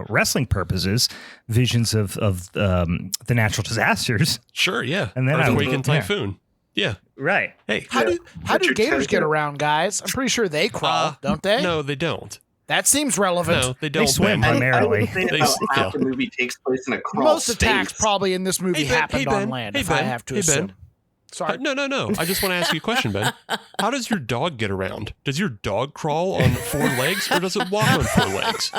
wrestling purposes visions of the natural disasters. Sure, yeah. And then Earthquake and typhoon. Yeah. Right. Hey, How do gators get around, guys? I'm pretty sure they crawl, don't they? No, they don't. That seems relevant. No, they don't. They swim Ben. primarily. Half the movie takes place in a crawl Most space. attacks probably in this movie happened on land, if I have to assume. Ben. Sorry. No. I just want to ask you a question, Ben. How does your dog get around? Does your dog crawl on 4 legs, or does it walk on 4 legs?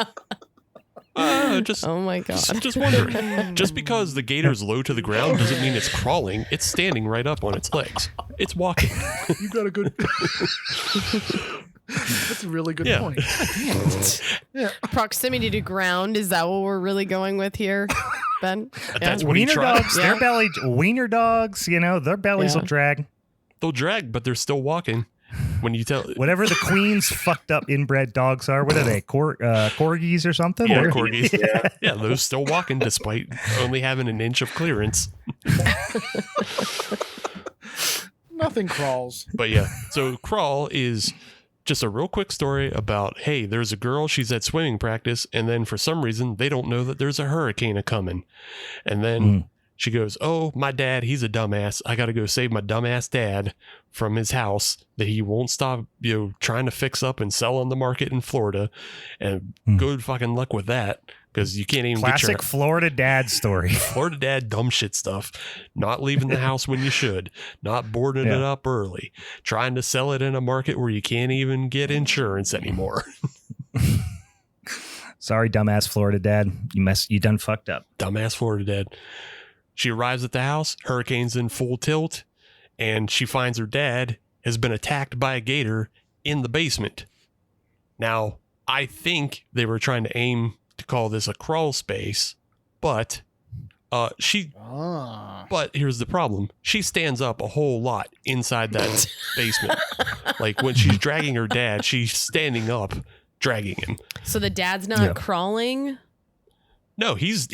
Oh my god! I'm just wondering. Just because the gator's low to the ground doesn't mean it's crawling. It's standing right up on its legs. It's walking. You got a good... That's a really good point. God damn it. Yeah. Proximity to ground, is that what we're really going with here, Ben? That's what he Wiener tried. dogs, their belly, wiener dogs, their bellies will drag. They'll drag, but they're still walking. When you tell whatever the queen's fucked up inbred dogs are, what are they? Corgis or something? Yeah, corgis. Yeah, those still walking despite only having an inch of clearance. Nothing crawls. But yeah, so Crawl is just a real quick story about, hey, there's a girl, she's at swimming practice, and then for some reason they don't know that there's a hurricane a-coming. And then she goes, oh, my dad, he's a dumbass. I got to go save my dumbass dad from his house that he won't stop, trying to fix up and sell on the market in Florida. And good fucking luck with that, because you can't even classic get your Florida dad story. Florida dad dumb shit stuff. Not leaving the house when you should. Not boarding it up early. Trying to sell it in a market where you can't even get insurance anymore. Sorry, dumbass Florida dad. You done fucked up. Dumbass Florida dad. She arrives at the house, hurricane's in full tilt, and she finds her dad has been attacked by a gator in the basement. Now, I think they were trying to aim to call this a crawl space, but but here's the problem. She stands up a whole lot inside that basement. Like when she's dragging her dad, she's standing up, dragging him. So the dad's not crawling? No, he's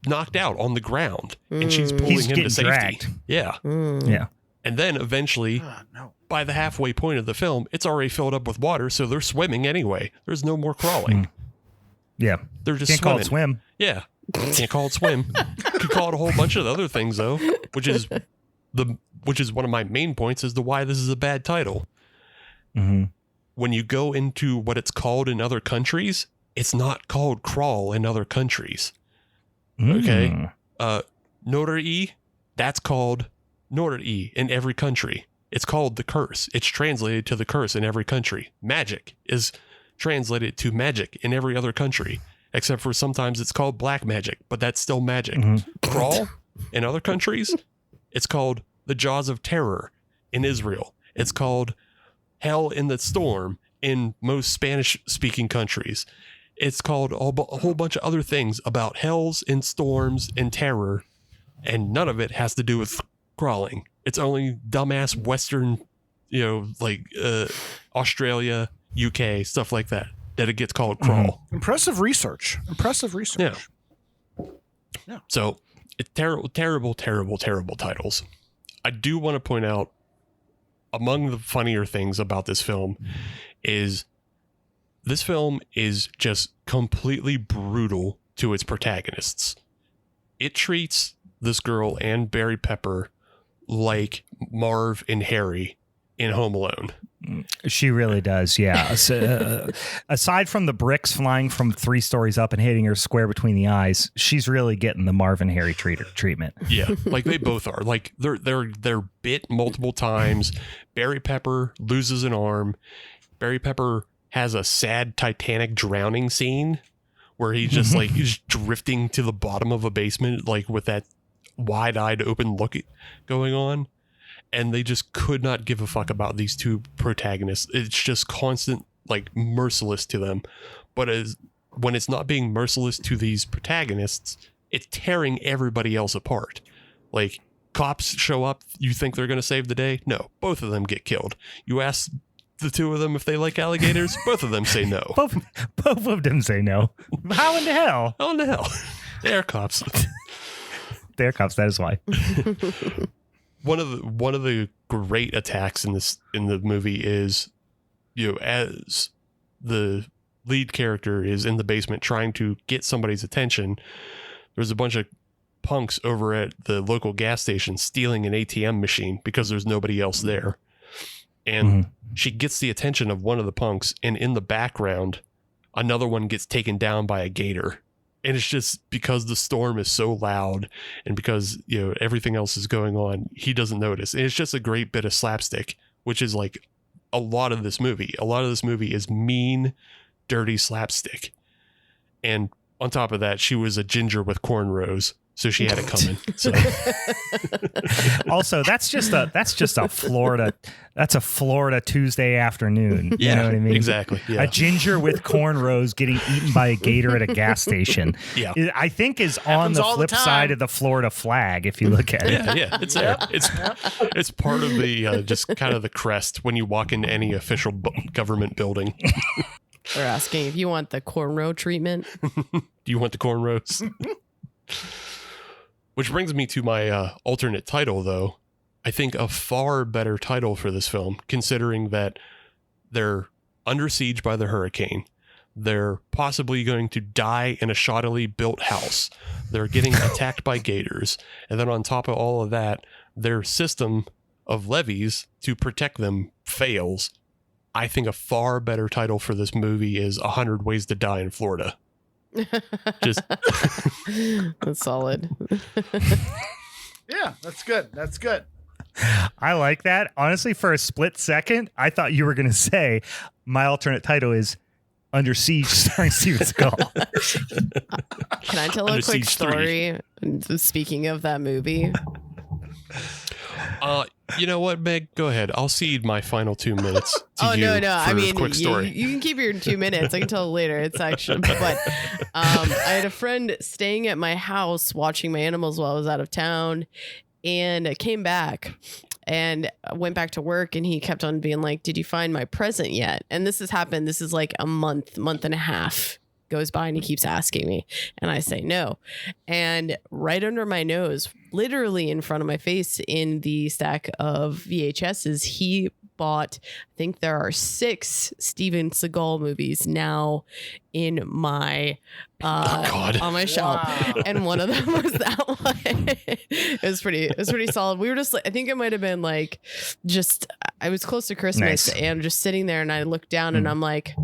knocked out on the ground, and she's pulling him to safety. Dragged. Yeah. Yeah. And then eventually, by the halfway point of the film, it's already filled up with water, so they're swimming anyway. There's no more crawling. Yeah. They're just Can't swimming. call it swim. Yeah. Can't call it swim. Could call it a whole bunch of other things, though, which is one of my main points as to why this is a bad title. Mm-hmm. when you go into what it's called in other countries, it's not called crawl in other countries. Okay. Noroi, that's called Noroi in every country. It's called the curse. It's translated to the curse in every country. Magic is translated to magic in every other country, except for sometimes it's called black magic, but that's still magic. Crawl in other countries, it's called the Jaws of Terror in Israel. It's called Hell in the Storm in most Spanish-speaking countries. It's called a whole bunch of other things about hells and storms and terror, and none of it has to do with crawling. It's only dumbass Western, like Australia, UK, stuff like that it gets called crawl. Impressive research. Yeah. So it's terrible titles. I do want to point out, among the funnier things about this film is this film is just completely brutal to its protagonists. It treats this girl and Barry Pepper like Marv and Harry in Home Alone. She really does, yeah. Aside from the bricks flying from 3 stories up and hitting her square between the eyes, she's really getting the Marv and Harry treatment. Yeah, like they both are. Like they're bit multiple times. Barry Pepper loses an arm. Barry Pepper has a sad Titanic drowning scene where he just like he's drifting to the bottom of a basement, like with that wide-eyed open look going on. And they just could not give a fuck about these two protagonists. It's just constant, like, merciless to them. But when it's not being merciless to these protagonists, it's tearing everybody else apart. Like, cops show up, you think they're going to save the day? No, both of them get killed. You ask the two of them if they like alligators, both of them say no. Both of them say no. How in the hell? How in the hell? They're cops. They're cops, that is why. One of the great attacks in the movie is, as the lead character is in the basement trying to get somebody's attention, there's a bunch of punks over at the local gas station stealing an ATM machine because there's nobody else there. And she gets the attention of one of the punks, and in the background, another one gets taken down by a gator. And it's just because the storm is so loud and because, everything else is going on, he doesn't notice. And it's just a great bit of slapstick, which is like a lot of this movie. A lot of this movie is mean, dirty slapstick. And on top of that, she was a ginger with cornrows, so she had it coming. So. Also, that's just a Florida Tuesday afternoon. You know what I mean? Exactly. Yeah. A ginger with cornrows getting eaten by a gator at a gas station. Yeah. I think is on the flip side of the Florida flag, if you look at it. Yeah, it's there. It's part of the just kind of the crest when you walk into any official government building. They're asking if you want the cornrow treatment. Do you want the cornrows? Which brings me to my alternate title, though. I think a far better title for this film, considering that they're under siege by the hurricane. They're possibly going to die in a shoddily built house. They're getting attacked by gators. And then on top of all of that, their system of levees to protect them fails. I think a far better title for this movie is 100 Ways to Die in Florida. Just that's solid. Yeah, that's good. I like that. Honestly, for a split second, I thought you were going to say my alternate title is Under Siege starring Steven Seagal. Can I tell a quick story? Speaking of that movie. You know what, Meg? Go ahead. I'll cede my final 2 minutes to you. No. For I mean, quick story. You can keep your 2 minutes. I can tell later. It's actually, but I had a friend staying at my house watching my animals while I was out of town, and I came back and went back to work, and he kept on being like, "Did you find my present yet?" And this has happened. This is like a month and a half goes by, and he keeps asking me, and I say no. And right under my nose, literally in front of my face in the stack of VHSs, he bought, I think there are 6 Steven Seagal movies now in my on my shelf. Wow. And one of them was that one. It was pretty solid. We were just, I think it might have been like, just, I was close to Christmas and just sitting there and I looked down and I'm like,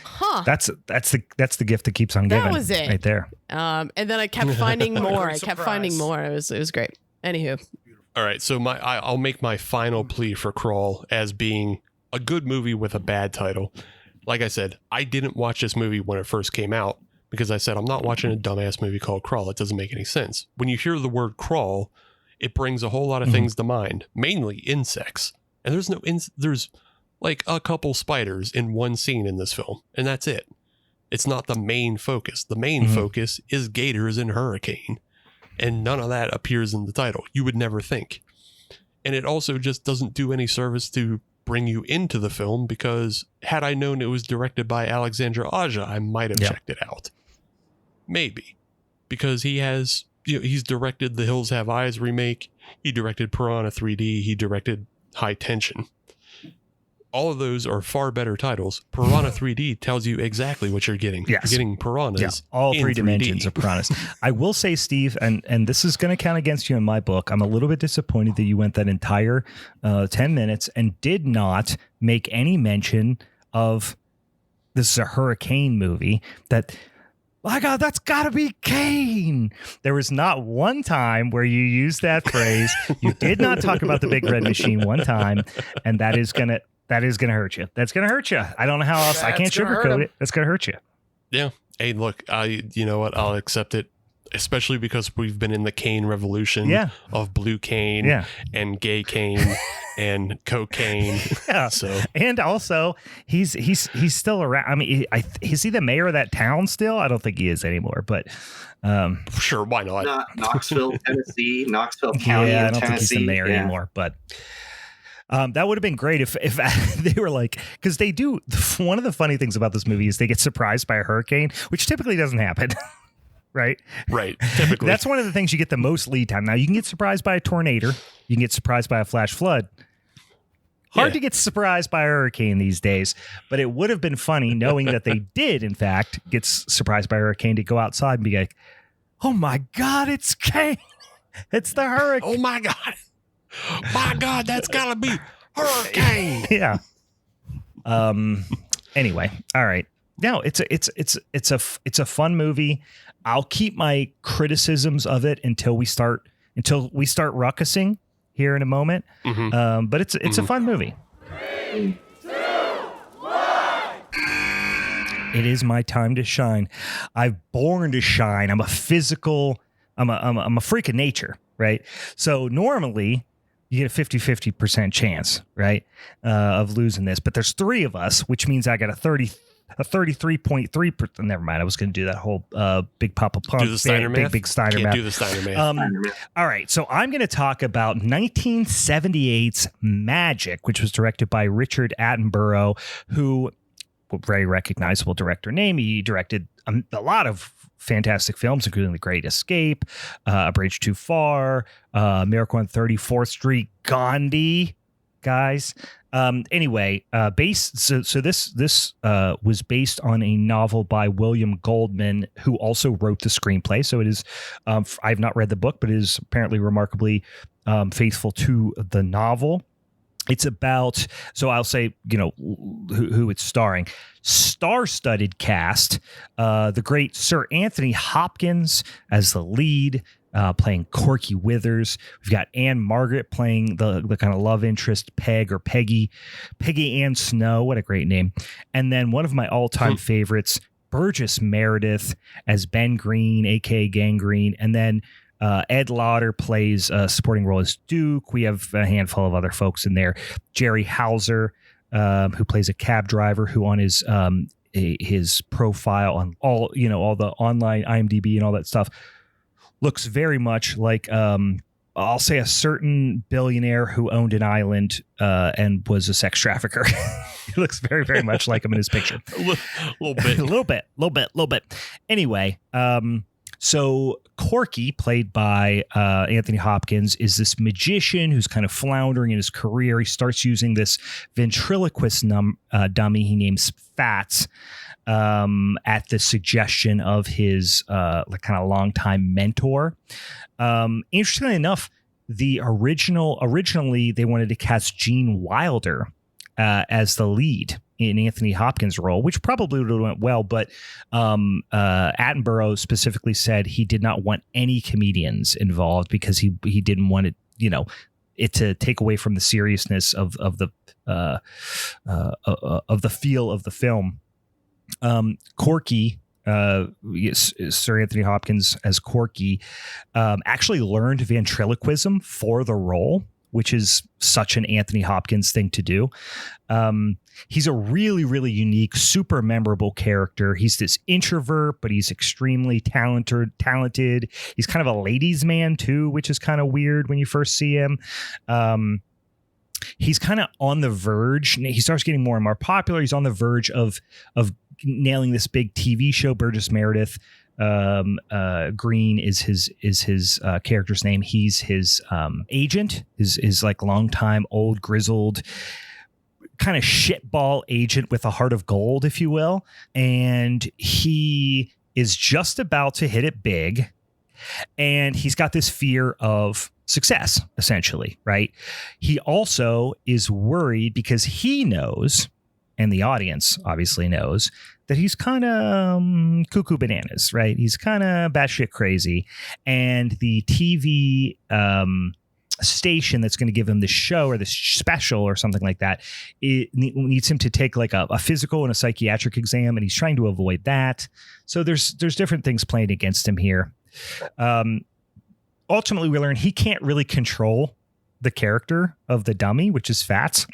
huh. That's the gift that keeps on giving. That was it. Right there. And then I kept finding more. I kept Surprise. finding more. It was great. Anywho. All right, so I'll make my final plea for Crawl as being a good movie with a bad title. Like I said, I didn't watch this movie when it first came out because I said I'm not watching a dumbass movie called Crawl. It doesn't make any sense. When you hear the word crawl, it brings a whole lot of things to mind, mainly insects. And there's like a couple spiders in one scene in this film, and that's it. It's not the main focus. The main focus is gators and hurricane. And none of that appears in the title. You would never think. And it also just doesn't do any service to bring you into the film because had I known it was directed by Alexandre Aja, I might have checked it out. Maybe. Because he has, he's directed the Hills Have Eyes remake. He directed Piranha 3D. He directed High Tension. All of those are far better titles. Piranha 3D tells you exactly what you're getting. Yes. You're getting piranhas. Yeah, all in 3 3D. dimensions of piranhas. I will say, Steve, and this is going to count against you in my book. I'm a little bit disappointed that you went that entire 10 minutes and did not make any mention of this is a hurricane movie that. My God, that's got to be Kane. There was not one time where you used that phrase. You did not talk about the Big Red Machine one time, and that is gonna hurt you. That's gonna hurt you. I don't know how else. I can't sugarcoat it. That's gonna hurt you. Yeah. Hey, look, you know what? I'll accept it, especially because we've been in the Kane revolution of blue cane and gay cane and cocaine. Yeah. So, and also he's still around. I mean, is he the mayor of that town still? I don't think he is anymore, but sure, why not? Knoxville, Tennessee, Knoxville County, I in don't Tennessee. think he's the mayor anymore, but. That would have been great if they were like, because they do. One of the funny things about this movie is they get surprised by a hurricane, which typically doesn't happen. Right. Typically. That's one of the things you get the most lead time. Now you can get surprised by a tornado. You can get surprised by a flash flood. Hard to get surprised by a hurricane these days, but it would have been funny knowing that they did, in fact, get surprised by a hurricane to go outside and be like, oh my God, it's Kane. It's the hurricane. Oh my God. My God, that's gotta be hurricane. Yeah. Anyway, all right. No, it's a fun movie. I'll keep my criticisms of it until we start ruckusing here in a moment. But it's a fun movie. 3, 2, 1. It is my time to shine. I'm born to shine. I'm a freak of nature, right? So normally you get a 50% chance, right, of losing this. But there's 3 of us, which means I got a 33.3%. Never mind. I was going to do that whole big Papa Pump. Do the Steiner math. Big Steiner Can't math. do the Steiner math. All right. So I'm going to talk about 1978's Magic, which was directed by Richard Attenborough, who, very recognizable director name. He directed a lot of fantastic films, including The Great Escape, A Bridge Too Far, Miracle on 34th Street, Gandhi, guys. Anyway, this was based on a novel by William Goldman, who also wrote the screenplay. So it is, I've not read the book, but it is apparently remarkably faithful to the novel. It's about, so I'll say, who it's starring. Star-studded cast, the great Sir Anthony Hopkins as the lead, playing Corky Withers. We've got Anne Margaret playing the kind of love interest, Peg or Peggy Ann Snow. What a great name. And then one of my all-time favorites, Burgess Meredith as Ben Green, aka Gangrene. And then Ed Lauder plays a supporting role as Duke. We have a handful of other folks in there. Jerry Hauser, who plays a cab driver, who on his profile on all the online IMDb and all that stuff looks very much like I'll say a certain billionaire who owned an island and was a sex trafficker. He looks very, very much like him in his picture. A little bit. a little bit. Anyway, So Corky, played by Anthony Hopkins, is this magician who's kind of floundering in his career. He starts using this ventriloquist dummy he names Fats at the suggestion of his like kind of longtime mentor. Interestingly enough, originally they wanted to cast Gene Wilder as the lead in Anthony Hopkins' role, which probably would have went well, but Attenborough specifically said he did not want any comedians involved because he didn't want it to take away from the seriousness of the feel of the film. Corky, Sir Anthony Hopkins as Corky, actually learned ventriloquism for the role, which is such an Anthony Hopkins thing to do. He's a really, really unique, super memorable character. He's this introvert, but he's extremely talented. He's kind of a ladies' man too, which is kind of weird when you first see him. He's kind of on the verge. He starts getting more and more popular. He's on the verge of nailing this big TV show. Burgess Meredith Green is his character's name. He's his agent, his like longtime old grizzled kind of shitball agent with a heart of gold, if you will. And he is just about to hit it big. And he's got this fear of success, essentially, right? He also is worried because he knows, and the audience obviously knows, that he's kind of cuckoo bananas, right? He's kind of batshit crazy. And the TV station that's going to give him the show or the special or something like that, it needs him to take like a physical and a psychiatric exam, and he's trying to avoid that. So there's different things playing against him here. Ultimately, we learn he can't really control the character of the dummy, which is Fats.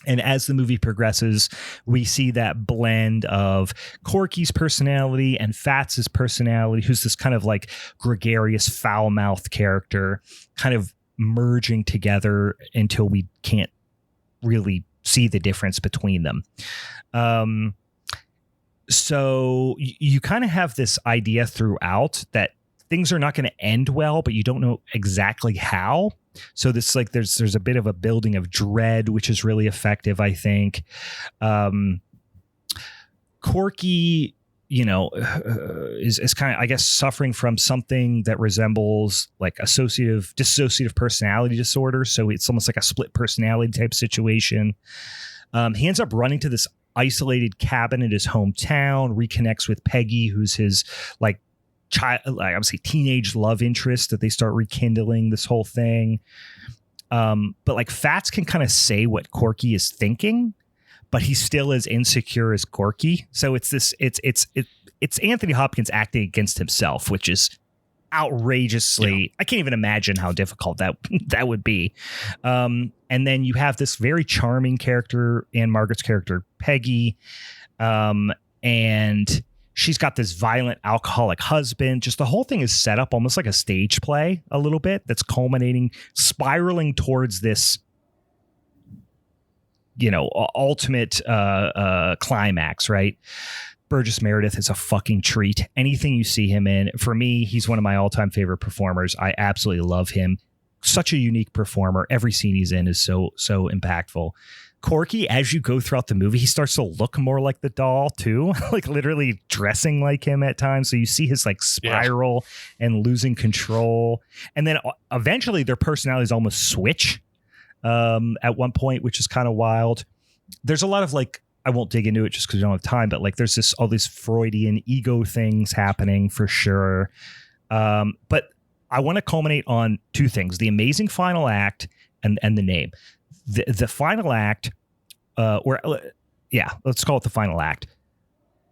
And as the movie progresses, we see that blend of Corky's personality and Fats's personality, who's this kind of like gregarious, foul-mouthed character, kind of merging together until we can't really see the difference between them. So you kind of have this idea throughout that things are not going to end well, but you don't know exactly how. So this like there's a bit of a building of dread, which is really effective, I think. Corky, is kind of, I guess, suffering from something that resembles like dissociative personality disorder. So it's almost like a split personality type situation. He ends up running to this isolated cabin in his hometown, reconnects with Peggy, who's his like obviously teenage love interest that they start rekindling this whole thing. But like Fats can kind of say what Corky is thinking, but he's still as insecure as Corky. So it's Anthony Hopkins acting against himself, which is outrageously, I can't even imagine how difficult that would be. And then you have this very charming character, Anne Margaret's character, Peggy. And she's got this violent alcoholic husband. Just the whole thing is set up almost like a stage play a little bit that's spiraling towards this, ultimate climax, right? Burgess Meredith is a fucking treat. Anything you see him in, for me, he's one of my all-time favorite performers. I absolutely love him. Such a unique performer. Every scene he's in is so impactful. Corky, as you go throughout the movie, he starts to look more like the doll too, like literally dressing like him at times. So you see his like spiral and losing control. And then eventually their personalities almost switch at one point, which is kind of wild. There's a lot of like, I won't dig into it just because we don't have time, but like there's all these Freudian ego things happening for sure. But I want to culminate on two things: the amazing final act and the name. The final act, let's call it the final act.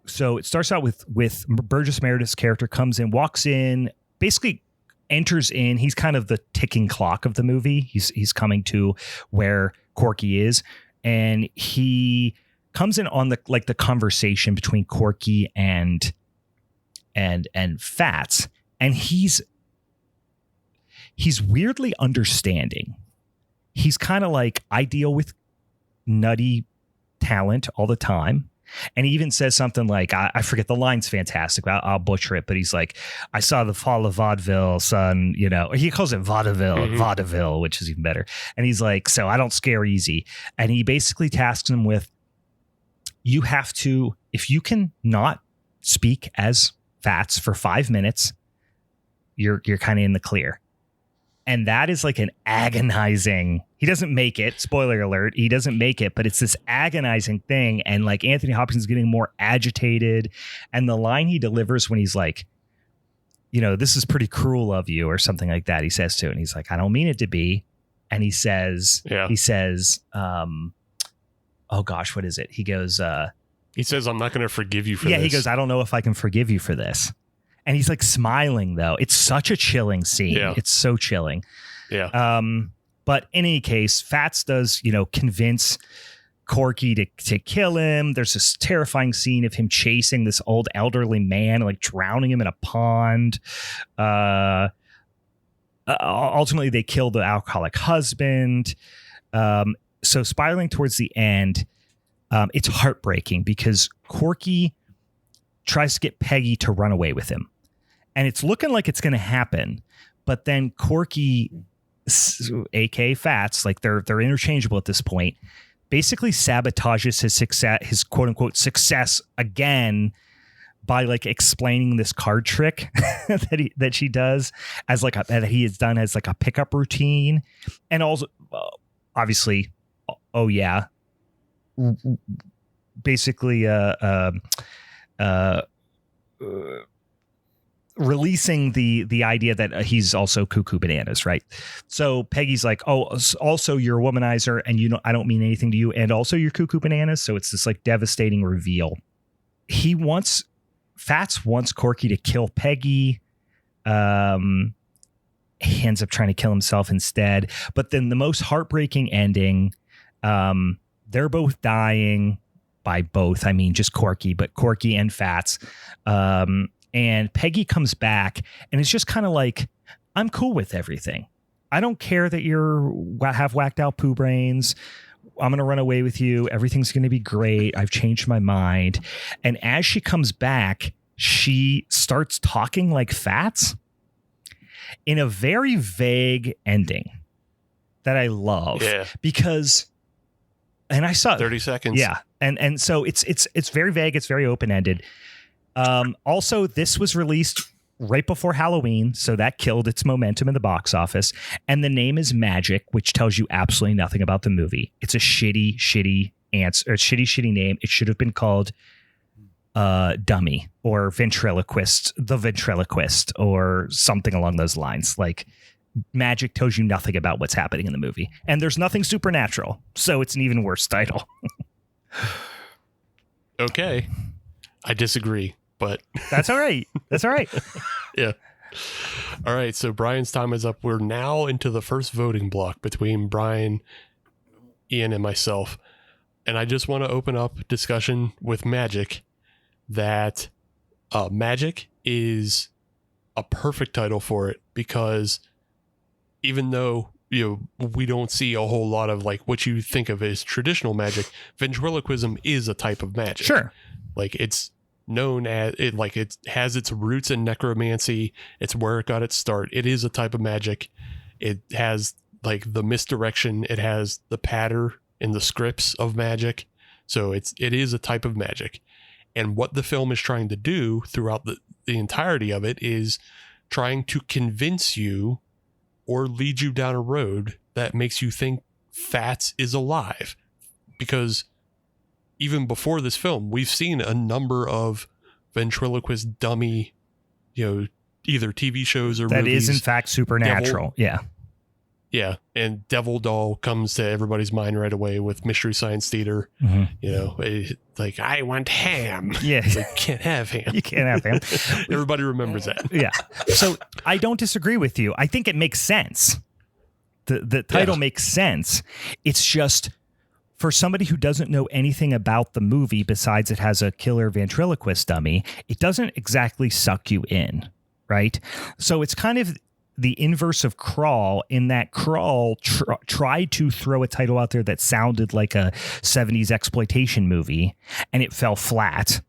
So it starts out with Burgess Meredith's character comes in, walks in, basically enters in. He's kind of the ticking clock of the movie. He's coming to where Corky is, and he comes in on the conversation between Corky and Fats, and he's weirdly understanding. He's kind of like, I deal with nutty talent all the time. And he even says something like, I forget, the line's fantastic, but I'll butcher it, but he's like, I saw the fall of vaudeville, son, you know, he calls it vaudeville, which is even better. And he's like, so I don't scare easy. And he basically tasks him with, you have to, if you can not speak as Fats for 5 minutes, you're kind of in the clear. And that is like an agonizing, he doesn't make it, spoiler alert, he doesn't make it, but it's this agonizing thing. And like Anthony Hopkins is getting more agitated. And the line he delivers when he's like, you know, this is pretty cruel of you or something like that, he says to it. And he's like, I don't mean it to be. And he says, oh gosh, what is it? He goes, he says, I'm not going to forgive you for this. Yeah, he goes, I don't know if I can forgive you for this. And he's like smiling, though. It's such a chilling scene. Yeah. It's so chilling. Yeah. But in any case, Fats does, you know, convince Corky to kill him. There's this terrifying scene of him chasing this old elderly man, like drowning him in a pond. Ultimately, they kill the alcoholic husband. So spiraling towards the end, it's heartbreaking because Corky tries to get Peggy to run away with him. And it's looking like it's going to happen. But then Corky, aka Fats, like they're interchangeable at this point, basically sabotages his success, his quote unquote success again by like explaining this card trick that she does as like that he has done as like a pickup routine. And also obviously, basically releasing the idea that he's also cuckoo bananas, right? So Peggy's like, oh, also you're a womanizer, and you know I don't mean anything to you, and also you're cuckoo bananas. So it's this like devastating reveal. Fats wants Corky to kill Peggy. He ends up trying to kill himself instead. But then the most heartbreaking ending, they're both dying. By both, I mean just Corky, but Corky and Fats. And Peggy comes back and it's just kind of like, I'm cool with everything. I don't care that have whacked out poo brains. I'm going to run away with you. Everything's going to be great. I've changed my mind. And as she comes back, she starts talking like Fats in a very vague ending that I love. Yeah. Because, and I saw 30 seconds. Yeah. And so it's very vague. It's very open-ended. Also, this was released right before Halloween, so that killed its momentum in the box office. And the name is Magic, which tells you absolutely nothing about the movie. It's a shitty answer, or shitty name. It should have been called Dummy or the Ventriloquist, or something along those lines. Like, Magic tells you nothing about what's happening in the movie. And there's nothing supernatural, so it's an even worse title. Okay. I disagree, but that's all right. That's all right. Yeah. All right. So Brian's time is up. We're now into the first voting block between Brian, Ian, and myself. And I just want to open up discussion with Magic that Magic is a perfect title for it, because even though we don't see a whole lot of like what you think of as traditional magic, ventriloquism is a type of magic. Sure. Like it's known as it, like it has its roots in necromancy. It's where it got its start. It is a type of magic. It has like the misdirection. It has the patter in the scripts of magic. So it is a type of magic. And what the film is trying to do throughout the entirety of it is trying to convince you or lead you down a road that makes you think Fats is alive. Because even before this film, we've seen a number of ventriloquist dummy, either TV shows or that movies. Is in fact supernatural. Yeah. And Devil Doll comes to everybody's mind right away with Mystery Science Theater. Mm-hmm. Like, I want ham. Yeah. Like, can't have ham. You can't have ham. Everybody remembers that. Yeah. So I don't disagree with you. I think it makes sense. The title makes sense. It's just, for somebody who doesn't know anything about the movie besides it has a killer ventriloquist dummy, it doesn't exactly suck you in, right? So it's kind of the inverse of Crawl, in that Crawl tried to throw a title out there that sounded like a 70s exploitation movie, and it fell flat.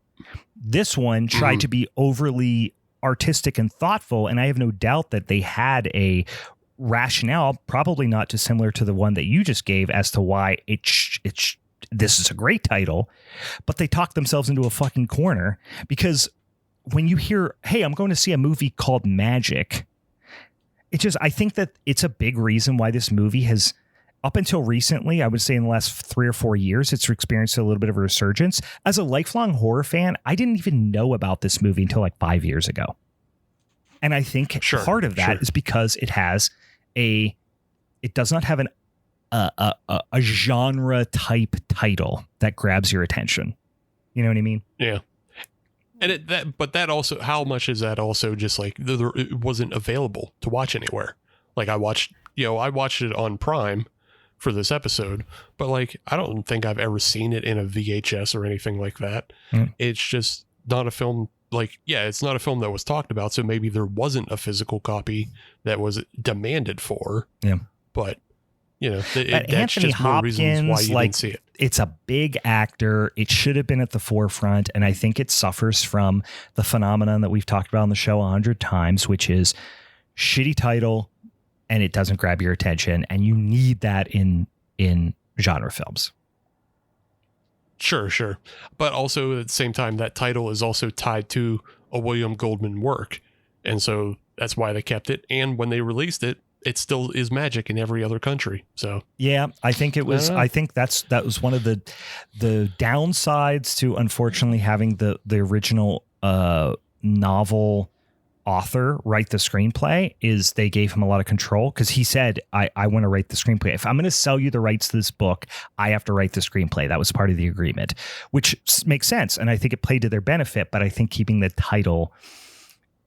This one tried to be overly artistic and thoughtful, and I have no doubt that they had a rationale, probably not dissimilar to the one that you just gave, as to why this is a great title, but they talked themselves into a fucking corner, because when you hear, hey, I'm going to see a movie called Magic, I think that it's a big reason why this movie has, up until recently, I would say in the last 3 or 4 years, it's experienced a little bit of a resurgence. As a lifelong horror fan, I didn't even know about this movie until like 5 years ago. And I think part of that is because it does not have a genre type title that grabs your attention. You know what I mean? Yeah. And that also, how much is that also just like it wasn't available to watch anywhere? Like I watched it on Prime for this episode, but like I don't think I've ever seen it in a VHS or anything like that. It's just not a film. Like, it's not a film that was talked about, so maybe there wasn't a physical copy that was demanded for. Yeah, but that's Anthony just more reasons why you didn't see it. It's a big actor. It should have been at the forefront, and I think it suffers from the phenomenon that we've talked about on the show 100 times, which is shitty title, and it doesn't grab your attention, and you need that in genre films. Sure. But also at the same time, that title is also tied to a William Goldman work. And so that's why they kept it. And when they released it, it still is Magic in every other country. So, yeah, I think it was, I think that was one of the downsides to, unfortunately, having the original novel author write the screenplay, is they gave him a lot of control, because he said, I want to write the screenplay. If I'm going to sell you the rights to this book, I have to write the screenplay. That was part of the agreement, which makes sense. And I think it played to their benefit, but I think keeping the title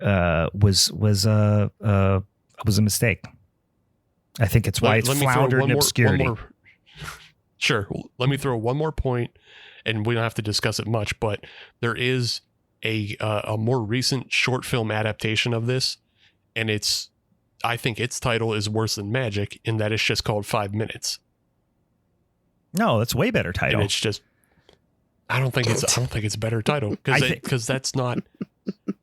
was a mistake. I think it's why it's floundered in obscurity. Sure. Let me throw one more point, and we don't have to discuss it much, but there is a more recent short film adaptation of this, and I think its title is worse than Magic in that it's just called 5 Minutes. No, that's a way better title. And it's just, I don't think it's a better title, because that's not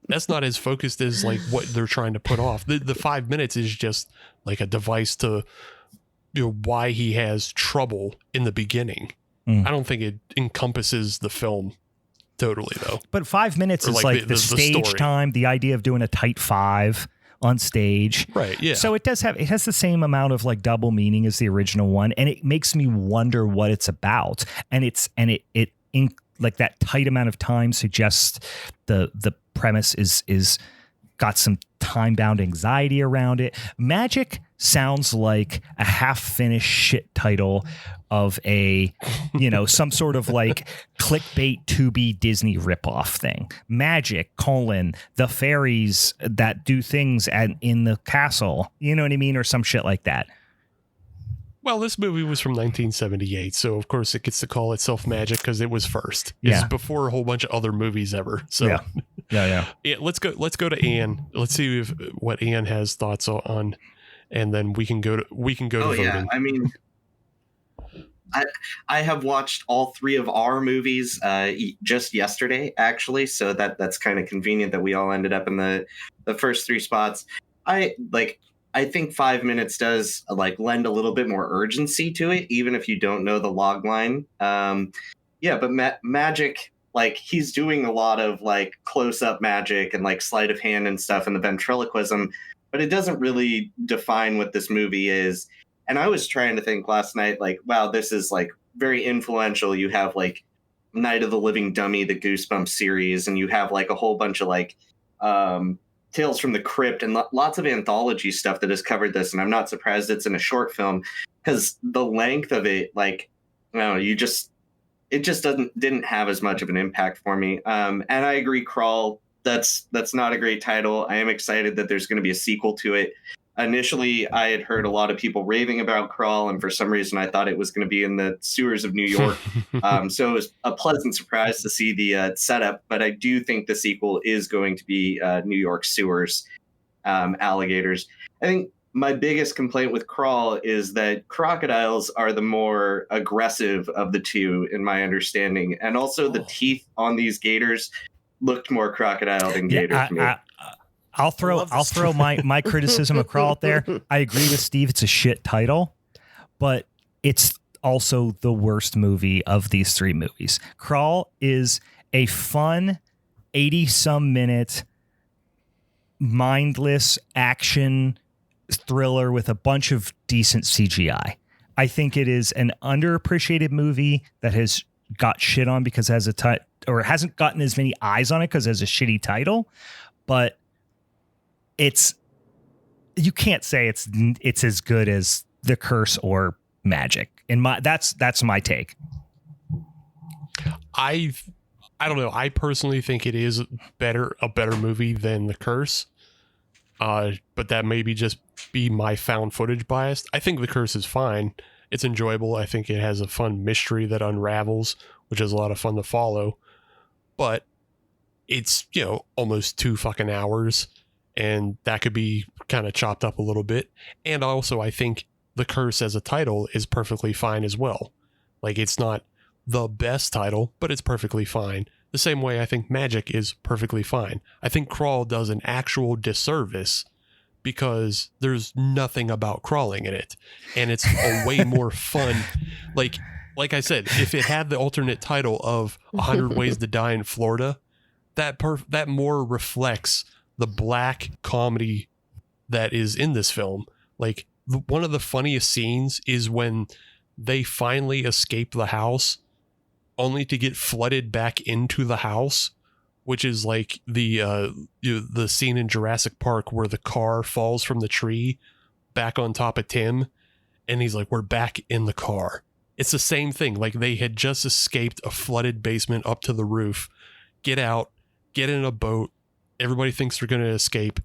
as focused as like what they're trying to put off. The 5 minutes is just like a device to, why he has trouble in the beginning. I don't think it encompasses the film totally, though. But 5 minutes is like the stage time, the idea of doing a tight 5 on stage. Right, yeah. So it has the same amount of like double meaning as the original one, and it makes me wonder what it's about. And it like that tight amount of time suggests the premise is got some time-bound anxiety around it. Magic sounds like a half-finished shit title of a, some sort of like clickbait Tubi Disney ripoff thing. Magic, the fairies that do things in the castle. You know what I mean? Or some shit like that. Well, this movie was from 1978, so of course it gets to call itself Magic because it was first. It's before a whole bunch of other movies ever. So yeah. Let's go to Ann. Let's see what Ann has thoughts on, and then we can go to voting. Yeah, I mean, I have watched all 3 of our movies just yesterday, actually. So that's kind of convenient that we all ended up in the first 3 spots. I think 5 minutes does lend a little bit more urgency to it, even if you don't know the log line. But Magic, he's doing a lot of close-up magic and sleight of hand and stuff, and the ventriloquism, but it doesn't really define what this movie is. And I was trying to think last night, wow, this is very influential. You have Night of the Living Dummy, the Goosebumps series, and you have a whole bunch of Tales from the Crypt and lots of anthology stuff that has covered this. And I'm not surprised it's in a short film, because the length of it, it just didn't have as much of an impact for me. And I agree, Crawl, that's not a great title. I am excited that there's going to be a sequel to it. Initially, I had heard a lot of people raving about Crawl, and for some reason I thought it was going to be in the sewers of New York. So it was a pleasant surprise to see the setup, but I do think the sequel is going to be New York sewers, alligators. think my biggest complaint with Crawl is that crocodiles are the more aggressive of the two, in my understanding. And also the teeth on these gators looked more crocodile than gator to me. I'll throw my criticism of Crawl out there. I agree with Steve. It's a shit title, but it's also the worst movie of these three movies. Crawl is a fun 80-some minute mindless action thriller with a bunch of decent CGI. I think it is an underappreciated movie that has got shit on because it has or hasn't gotten as many eyes on it because it has a shitty title, but you can't say it's as good as The Curse or Magic. That's my take. I don't know. I personally think it is a better movie than The Curse. But that maybe just be my found footage bias. I think The Curse is fine. It's enjoyable. I think it has a fun mystery that unravels, which is a lot of fun to follow. But it's, almost 2 fucking hours, and that could be kind of chopped up a little bit. And also, I think The Curse as a title is perfectly fine as well. Like, it's not the best title, but it's perfectly fine. The same way I think Magic is perfectly fine. I think Crawl does an actual disservice because there's nothing about crawling in it. And it's a way more fun. Like I said, if it had the alternate title of 100 Ways to Die in Florida, that more reflects the black comedy that is in this film. Like, one of the funniest scenes is when they finally escape the house only to get flooded back into the house, which is like the scene in Jurassic Park where the car falls from the tree back on top of Tim, and he's like, we're back in the car. It's the same thing. Like, they had just escaped a flooded basement up to the roof, get out, get in a boat, everybody thinks they're going to escape,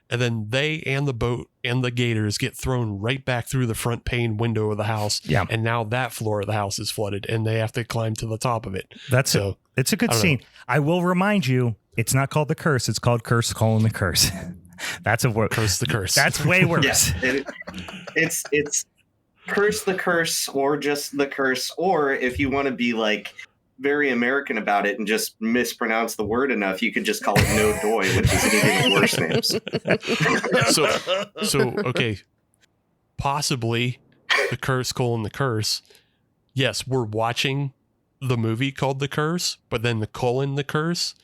and then they and the boat and the gators get thrown right back through the front pane window of the house. Yeah. And now that floor of the house is flooded and they have to climb to the top of it. It's a good scene. I will remind you, it's not called The Curse. It's called Curse: The Curse. That's a word. Curse the Curse. That's way worse. Yeah, it's Curse the Curse, or just The Curse. Or if you want to be like very American about it and just mispronounce the word enough, you could just call it No Doy, which is an even worse name. So okay, possibly The Curse: The Curse. Yes, we're watching the movie called The Curse, but then the Curse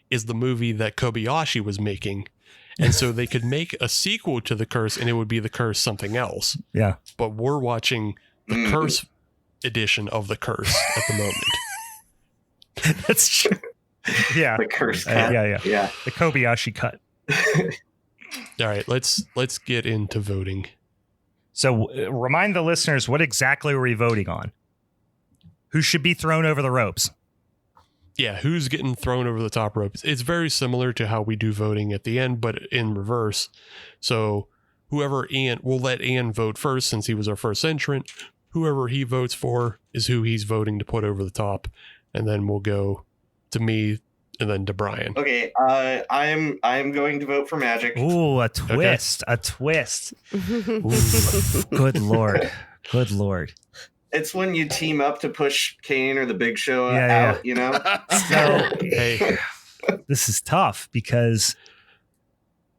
is the movie that Kobayashi was making. And so they could make a sequel to The Curse and it would be The Curse something else. Yeah. But we're watching the Curse edition of The Curse at the moment. That's true. Yeah. The Curse cut. Yeah. The Kobayashi cut. All right, let's get into voting. So remind the listeners, what exactly are we voting on? Who should be thrown over the ropes? Yeah, who's getting thrown over the top rope? It's very similar to how we do voting at the end, but in reverse. So we'll let Ian vote first since he was our first entrant. Whoever he votes for is who he's voting to put over the top. And then we'll go to me and then to Brian. Okay, I'm going to vote for Magic. Ooh, a twist. Okay. A twist. Ooh, good Lord. Good Lord. It's when you team up to push Kane or the Big Show out, you know? So, hey, this is tough because...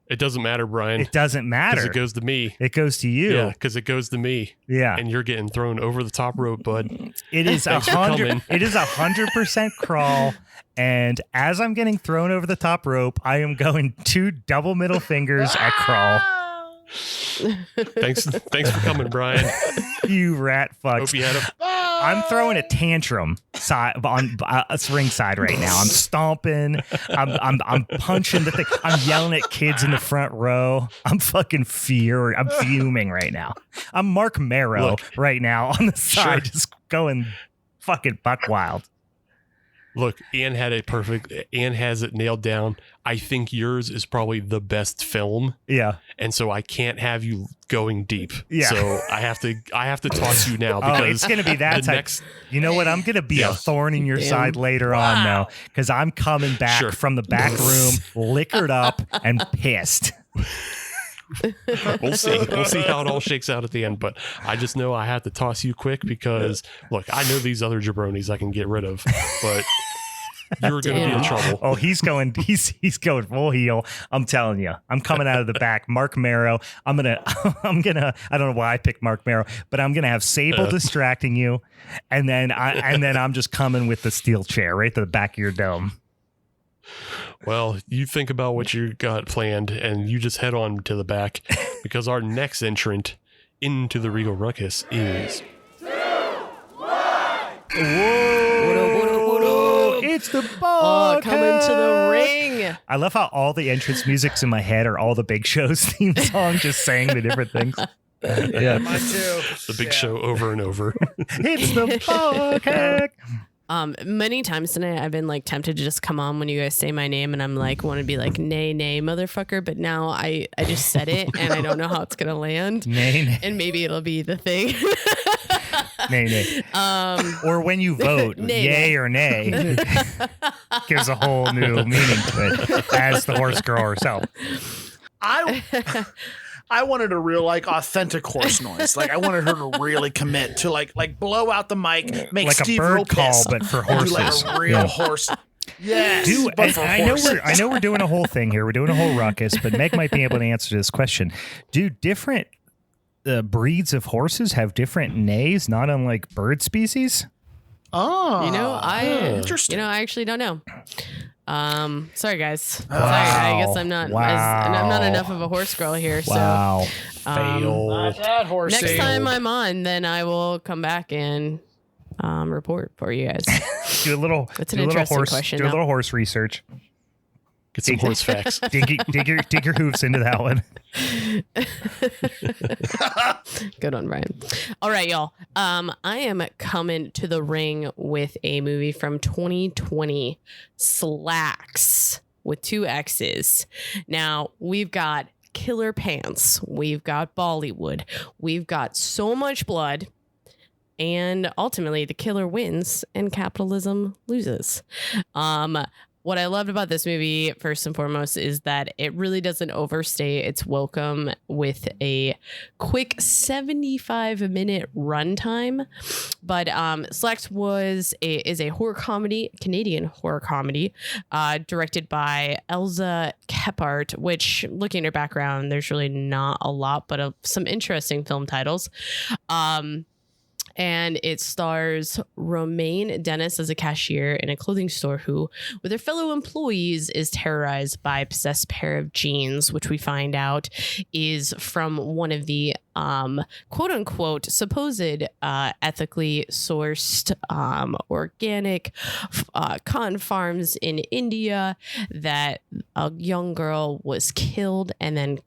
It doesn't matter, Brian. It doesn't matter. Because it goes to me. It goes to you. Yeah, because it goes to me. Yeah. And you're getting thrown over the top rope, bud. It is 100%. It is 100% Crawl. And as I'm getting thrown over the top rope, I am going 2 double middle fingers at Crawl. Thanks for coming, Brian. You rat fucks. Hope you had I'm throwing a tantrum on ringside right now. I'm stomping. I'm punching the thing. I'm yelling at kids in the front row. I'm fucking furious. I'm fuming right now. I'm Mark Marrow right now on the side, just going fucking buck wild. Look, Ian has it nailed down. I think yours is probably the best film. Yeah. And so I can't have you going deep. Yeah. So I have to toss you now because it's going to be that type. You know what? I'm going to be a thorn in your side later on though, because I'm coming back from the back room, liquored up and pissed. We'll see. We'll see how it all shakes out at the end. But I just know I have to toss you quick because, look, I know these other jabronis I can get rid of, but you're going to be in trouble. Oh, he's going full heel. I'm telling you, I'm coming out of the back. Mark Marrow. I don't know why I picked Mark Marrow, but I'm going to have Sable distracting you. And then I'm just coming with the steel chair right to the back of your dome. Well, you think about what you got planned and you just head on to the back because our next entrant into the Regal Ruckus is... 2, 1. It's the Boghag. Coming to the ring. I love how all the entrance musics in my head are all the Big Show's theme song, just saying the different things. Yeah, mine too. The Big Show over and over. It's the Boghag. Many times tonight I've been like tempted to just come on when you guys say my name and I'm like want to be like nay motherfucker, but now I just said it and I don't know how it's gonna land. Nay. And maybe it'll be the thing. Nay. Or when you vote, yay or nay, gives a whole new meaning to it, as the horse girl herself. I wanted a real like authentic horse noise. Like I wanted her to really commit to like blow out the mic, make like Steve a bird real call, pissed. but for And do, horses. like a real horse. Yes, Dude, but for I know we're doing a whole thing here. We're doing a whole ruckus, but Meg might be able to answer this question. Do different breeds of horses have different neighs, not unlike bird species? Oh, interesting. I actually don't know. Sorry guys. Wow. Sorry, I guess I'm not I'm not enough of a horse girl here. Wow. So Fail. not that horsey. next time I'm on, then I will come back and report for you guys. Do a little. That's an do a little interesting horse. question, Do a though. little horse research. Get some horse facts. dig your hooves into that one. Good one, Brian. All right, y'all. I am coming to the ring with a movie from 2020, Slaxx, with 2 X's. Now, we've got killer pants. We've got Bollywood. We've got so much blood. And ultimately, the killer wins and capitalism loses. What I loved about this movie, first and foremost, is that it really doesn't overstay its welcome with a quick 75-minute runtime. But Slaxx is a horror comedy, Canadian horror comedy, directed by Elsa Kephart, which, looking at her background, there's really not a lot, but some interesting film titles. And it stars Romaine Dennis as a cashier in a clothing store who, with her fellow employees, is terrorized by a possessed pair of jeans, which we find out is from one of the quote unquote supposed ethically sourced organic cotton farms in India, that a young girl was killed and then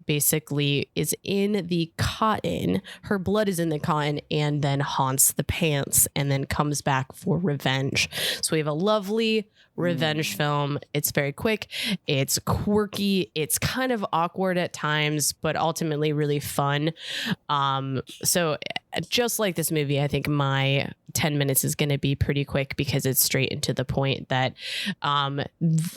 basically is in the cotton. Her blood is in the cotton and then haunts the pants and then comes back for revenge. So we have a lovely revenge film. It's very quick. It's quirky. It's kind of awkward at times, but ultimately really fun. So just like this movie, I think my 10 minutes is going to be pretty quick because it's straight into the point that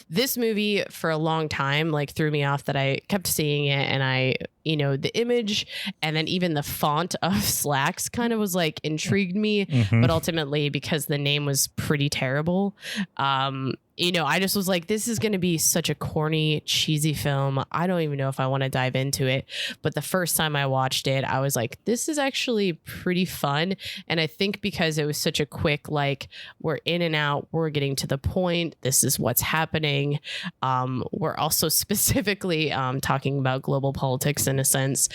this movie for a long time like threw me off, that I kept seeing it and I, the image and then even the font of Slaxx kind of was like intrigued me, but ultimately because the name was pretty terrible, I just was like, this is going to be such a corny, cheesy film. I don't even know if I want to dive into it. But the first time I watched it, I was like, this is actually pretty fun. And I think because it was such a quick, like, we're in and out, we're getting to the point, this is what's happening. We're also specifically talking about global politics in a sense.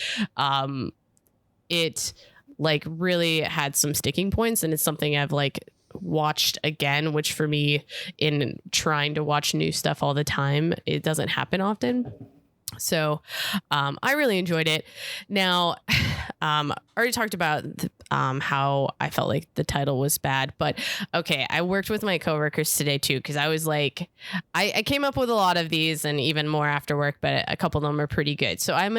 It like really had some sticking points, and it's something I've like watched again, which for me, in trying to watch new stuff all the time, it doesn't happen often. So I really enjoyed it. Now, I already talked about how I felt like the title was bad, but okay, I worked with my coworkers today too, because I was like, I came up with a lot of these and even more after work, but a couple of them are pretty good. So I'm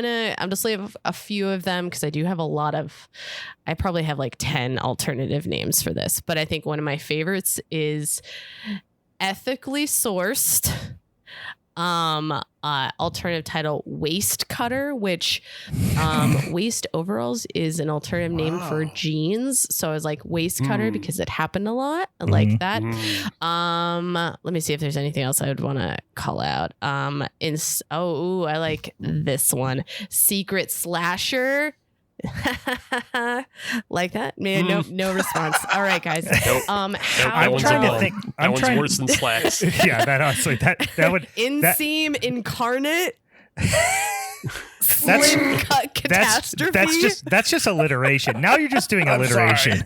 just leave a few of them because I do have I probably have like 10 alternative names for this, but I think one of my favorites is ethically sourced, alternative title Waist Cutter, which waist overalls is an alternative name for jeans. So I was like Waist Cutter because it happened a lot. I like that. Let me see if there's anything else I would want to call out. I like this one, Secret Slasher. Like that? Man, no response. All right, guys. Nope. I'm trying to think. That one's worse than Slaxx. Yeah, that honestly, that would Inseam Incarnate. That's Slim Cut Catastrophe. that's just alliteration. Now you're just doing alliteration.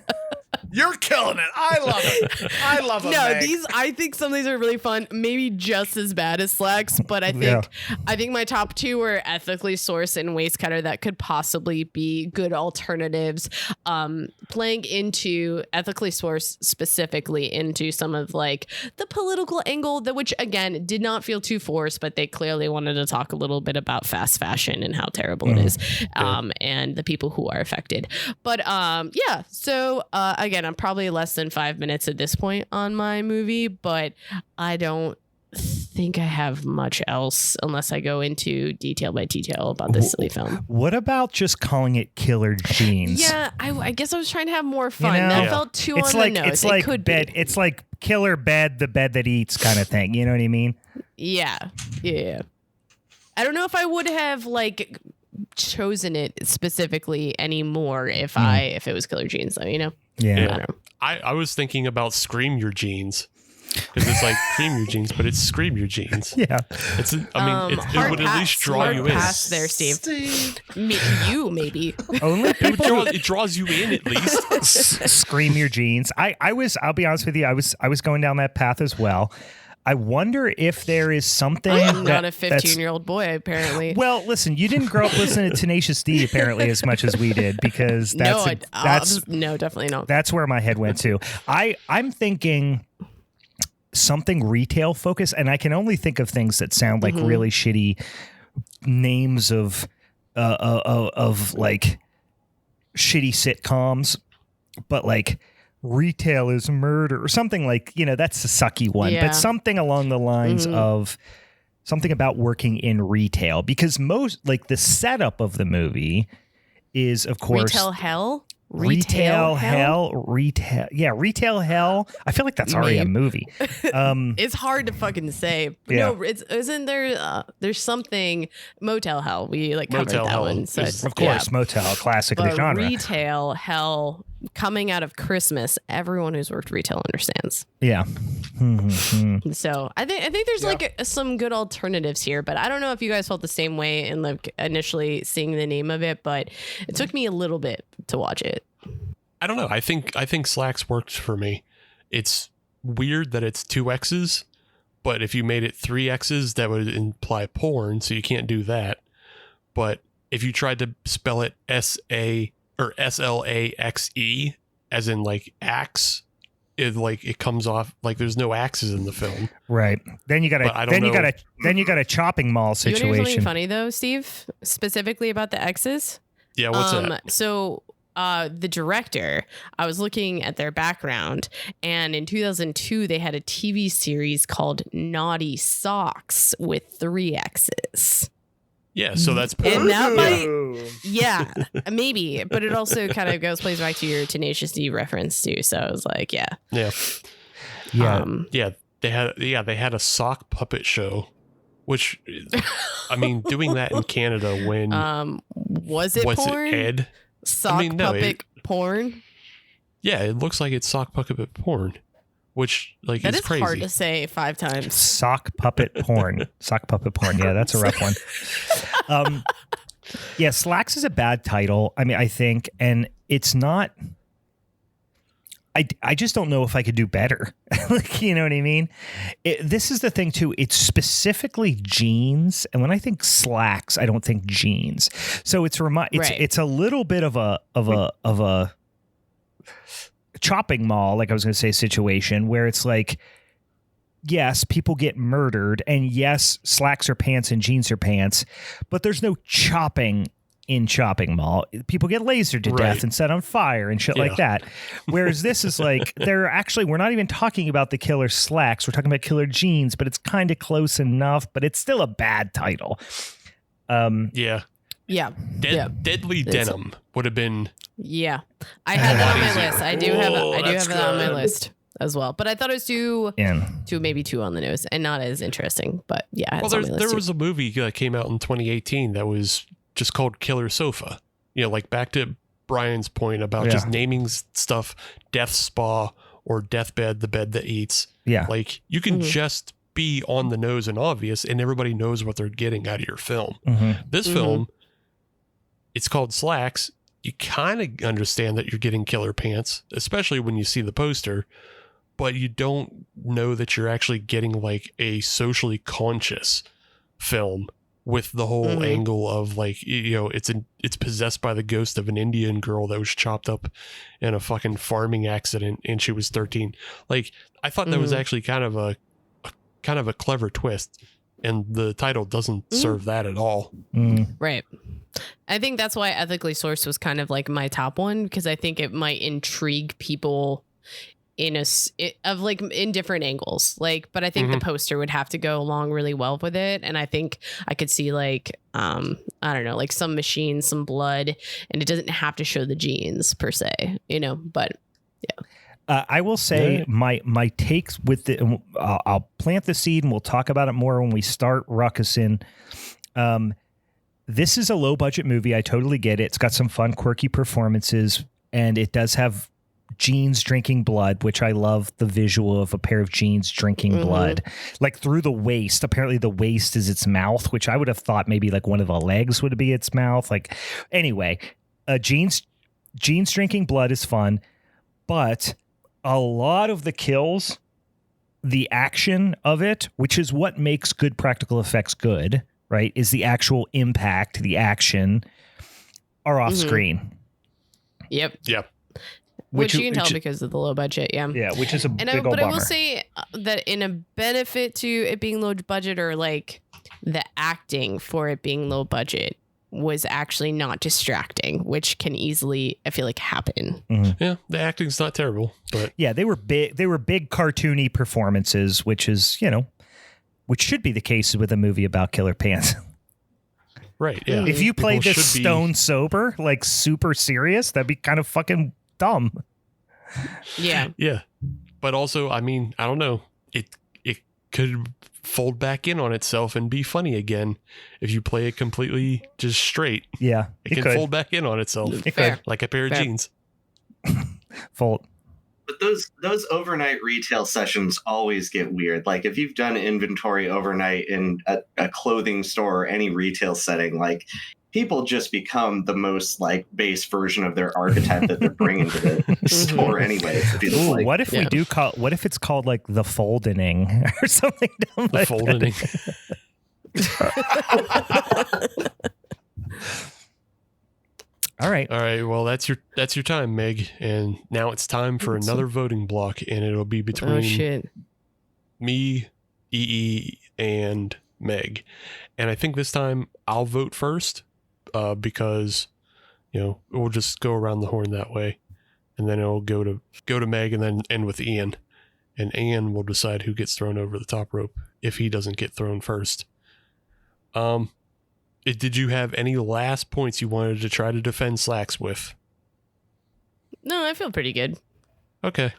You're killing it. I love it. I love it. No, I think some of these are really fun. Maybe just as bad as Slaxx, but I think my top two were ethically sourced and Waist Cutter that could possibly be good alternatives. Playing into ethically sourced specifically into some of like the political angle, which again did not feel too forced, but they clearly wanted to talk a little bit about fast fashion and how terrible it is, and the people who are affected. But so again, I'm probably less than 5 minutes at this point on my movie, but I don't think I have much else unless I go into detail by detail about this silly film. What about just calling it Killer Jeans? Yeah, I guess I was trying to have more fun. That felt too on the nose. It's like bed. It's like Killer Bed, the bed that eats kind of thing. You know what I mean? Yeah. I don't know if I would have like chosen it specifically anymore if it was Killer Jeans, though. You know? Yeah. I don't know. I was thinking about Scream Your Jeans. Because it's like Cream Your Jeans, but it's Scream Your Jeans. Yeah. It would at least draw you in. Pass there, Steve. You, maybe. Only people it draws you in at least. Scream Your Jeans. I'll be honest with you, I was going down that path as well. I wonder if there is something. I'm not a 15-year-old boy, apparently. Well, listen, you didn't grow up listening to Tenacious D apparently as much as we did, because no, definitely not. That's where my head went to. I'm thinking something retail focused, and I can only think of things that sound like really shitty names of like shitty sitcoms, but like Retail is Murder or something, like, that's a sucky one, but something along the lines of something about working in retail, because most, like, the setup of the movie is, of course, Retail hell. Retail hell. I feel like that's already a movie. It's hard to fucking say. Yeah. No, isn't there? There's something Motel Hell. We like covered Motel that Hell one. So Of course, Motel, classic of the but genre. Retail hell coming out of Christmas. Everyone who's worked retail understands. Yeah. So I think there's like some good alternatives here, but I don't know if you guys felt the same way in like initially seeing the name of it, but it took me a little bit to watch it. I don't know. I think Slaxx worked for me. It's weird that it's 2 X's, but if you made it 3 X's, that would imply porn, so you can't do that. But if you tried to spell it S-A or S-L-A-X-E, as in like axe, it comes off like there's no axes in the film. Right. Then you got a chopping mall situation. You want to hear something funny though, Steve? Specifically about the X's? Yeah, what's that? So the director, I was looking at their background, and in 2002 they had a TV series called Naughty Socks with 3 X's. Yeah, so that's porn. And that might, maybe, but it also kind of plays back to your Tenacious D reference too. So I was like, yeah. They had a sock puppet show, which, I mean, doing that in Canada when was it porn? It Ed? Sock puppet porn? Yeah, it looks like it's sock puppet porn, which like that is crazy. Hard to say 5 times. Sock puppet porn. Sock puppet porn. Yeah, that's a rough one. Yeah, Slaxx is a bad title. I mean, I think, and it's not. I just don't know if I could do better. Like, you know what I mean? This is the thing too. It's specifically jeans, and when I think Slaxx, I don't think jeans. So it's a little bit of a chopping mall, like I was going to say, situation where it's like, yes, people get murdered, and yes, slacks are pants and jeans are pants, but there's no chopping in Shopping Mall. People get lasered to death and set on fire and shit like that. Whereas this is like, we're not even talking about the killer Slaxx. We're talking about killer jeans, but it's kind of close enough, but it's still a bad title. Yeah. Deadly Denim would have been. Yeah. I had that on my list. I do have that on my list as well. But I thought it was maybe too on the nose and not as interesting. But yeah, there was a movie that came out in 2018 that was just called Killer Sofa. Like back to Brian's point about just naming stuff Death Spa or Deathbed, the bed that eats. Yeah. Like you can just be on the nose and obvious and everybody knows what they're getting out of your film. This film, it's called Slaxx. You kind of understand that you're getting killer pants, especially when you see the poster, but you don't know that you're actually getting like a socially conscious film with the whole angle of like, it's possessed by the ghost of an Indian girl that was chopped up in a fucking farming accident and she was 13. Like, I thought that was actually kind of a clever twist, and the title doesn't serve that at all. Right. I think that's why Ethically Sourced was kind of like my top one, because I think it might intrigue people in different angles. Like, but I think the poster would have to go along really well with it. And I think I could see like, I don't know, like some machines, some blood, and it doesn't have to show the genes per se, but yeah. I will say my takes with the, I'll plant the seed and we'll talk about it more when we start Ruckus in. This is a low budget movie. I totally get it. It's got some fun, quirky performances, and it does have jeans drinking blood, which I love the visual of a pair of jeans drinking blood, like through the waist. Apparently the waist is its mouth, which I would have thought maybe like one of the legs would be its mouth. Like, anyway, jeans drinking blood is fun, but a lot of the kills, the action of it, which is what makes good practical effects good, right, is the actual impact, the action, are off screen. Yep. Which you can tell because of the low budget, yeah. Yeah, which is a big old bummer. I will say that in a benefit to it being low budget, or like the acting for it being low budget, was actually not distracting, which can easily, I feel like, happen. Yeah, the acting's not terrible, but yeah, they were big cartoony performances, which is, which should be the case with a movie about killer pants. Right, yeah. If you played this stone sober, like super serious, that'd be kind of fucking dumb. Yeah. Yeah. But also, I mean, I don't know. It could fold back in on itself and be funny again if you play it completely just straight. Yeah. It can fold back in on itself. It could. Like a pair of jeans. Fold. But those overnight retail sessions always get weird. Like if you've done inventory overnight in a clothing store or any retail setting, like people just become the most like base version of their archetype that they're bringing to the store anyway. Ooh, what if we do what if it's called like the folding or something dumb like folding. All right. Well, that's your time, Meg. And now it's time for another voting block, and it'll be between me, EE, and Meg. And I think this time I'll vote first, because we'll just go around the horn that way, and then it'll go to Meg, and then end with Ian, and Ian will decide who gets thrown over the top rope if he doesn't get thrown first. Did you have any last points you wanted to try to defend Slaxx with? No, I feel pretty good. Okay.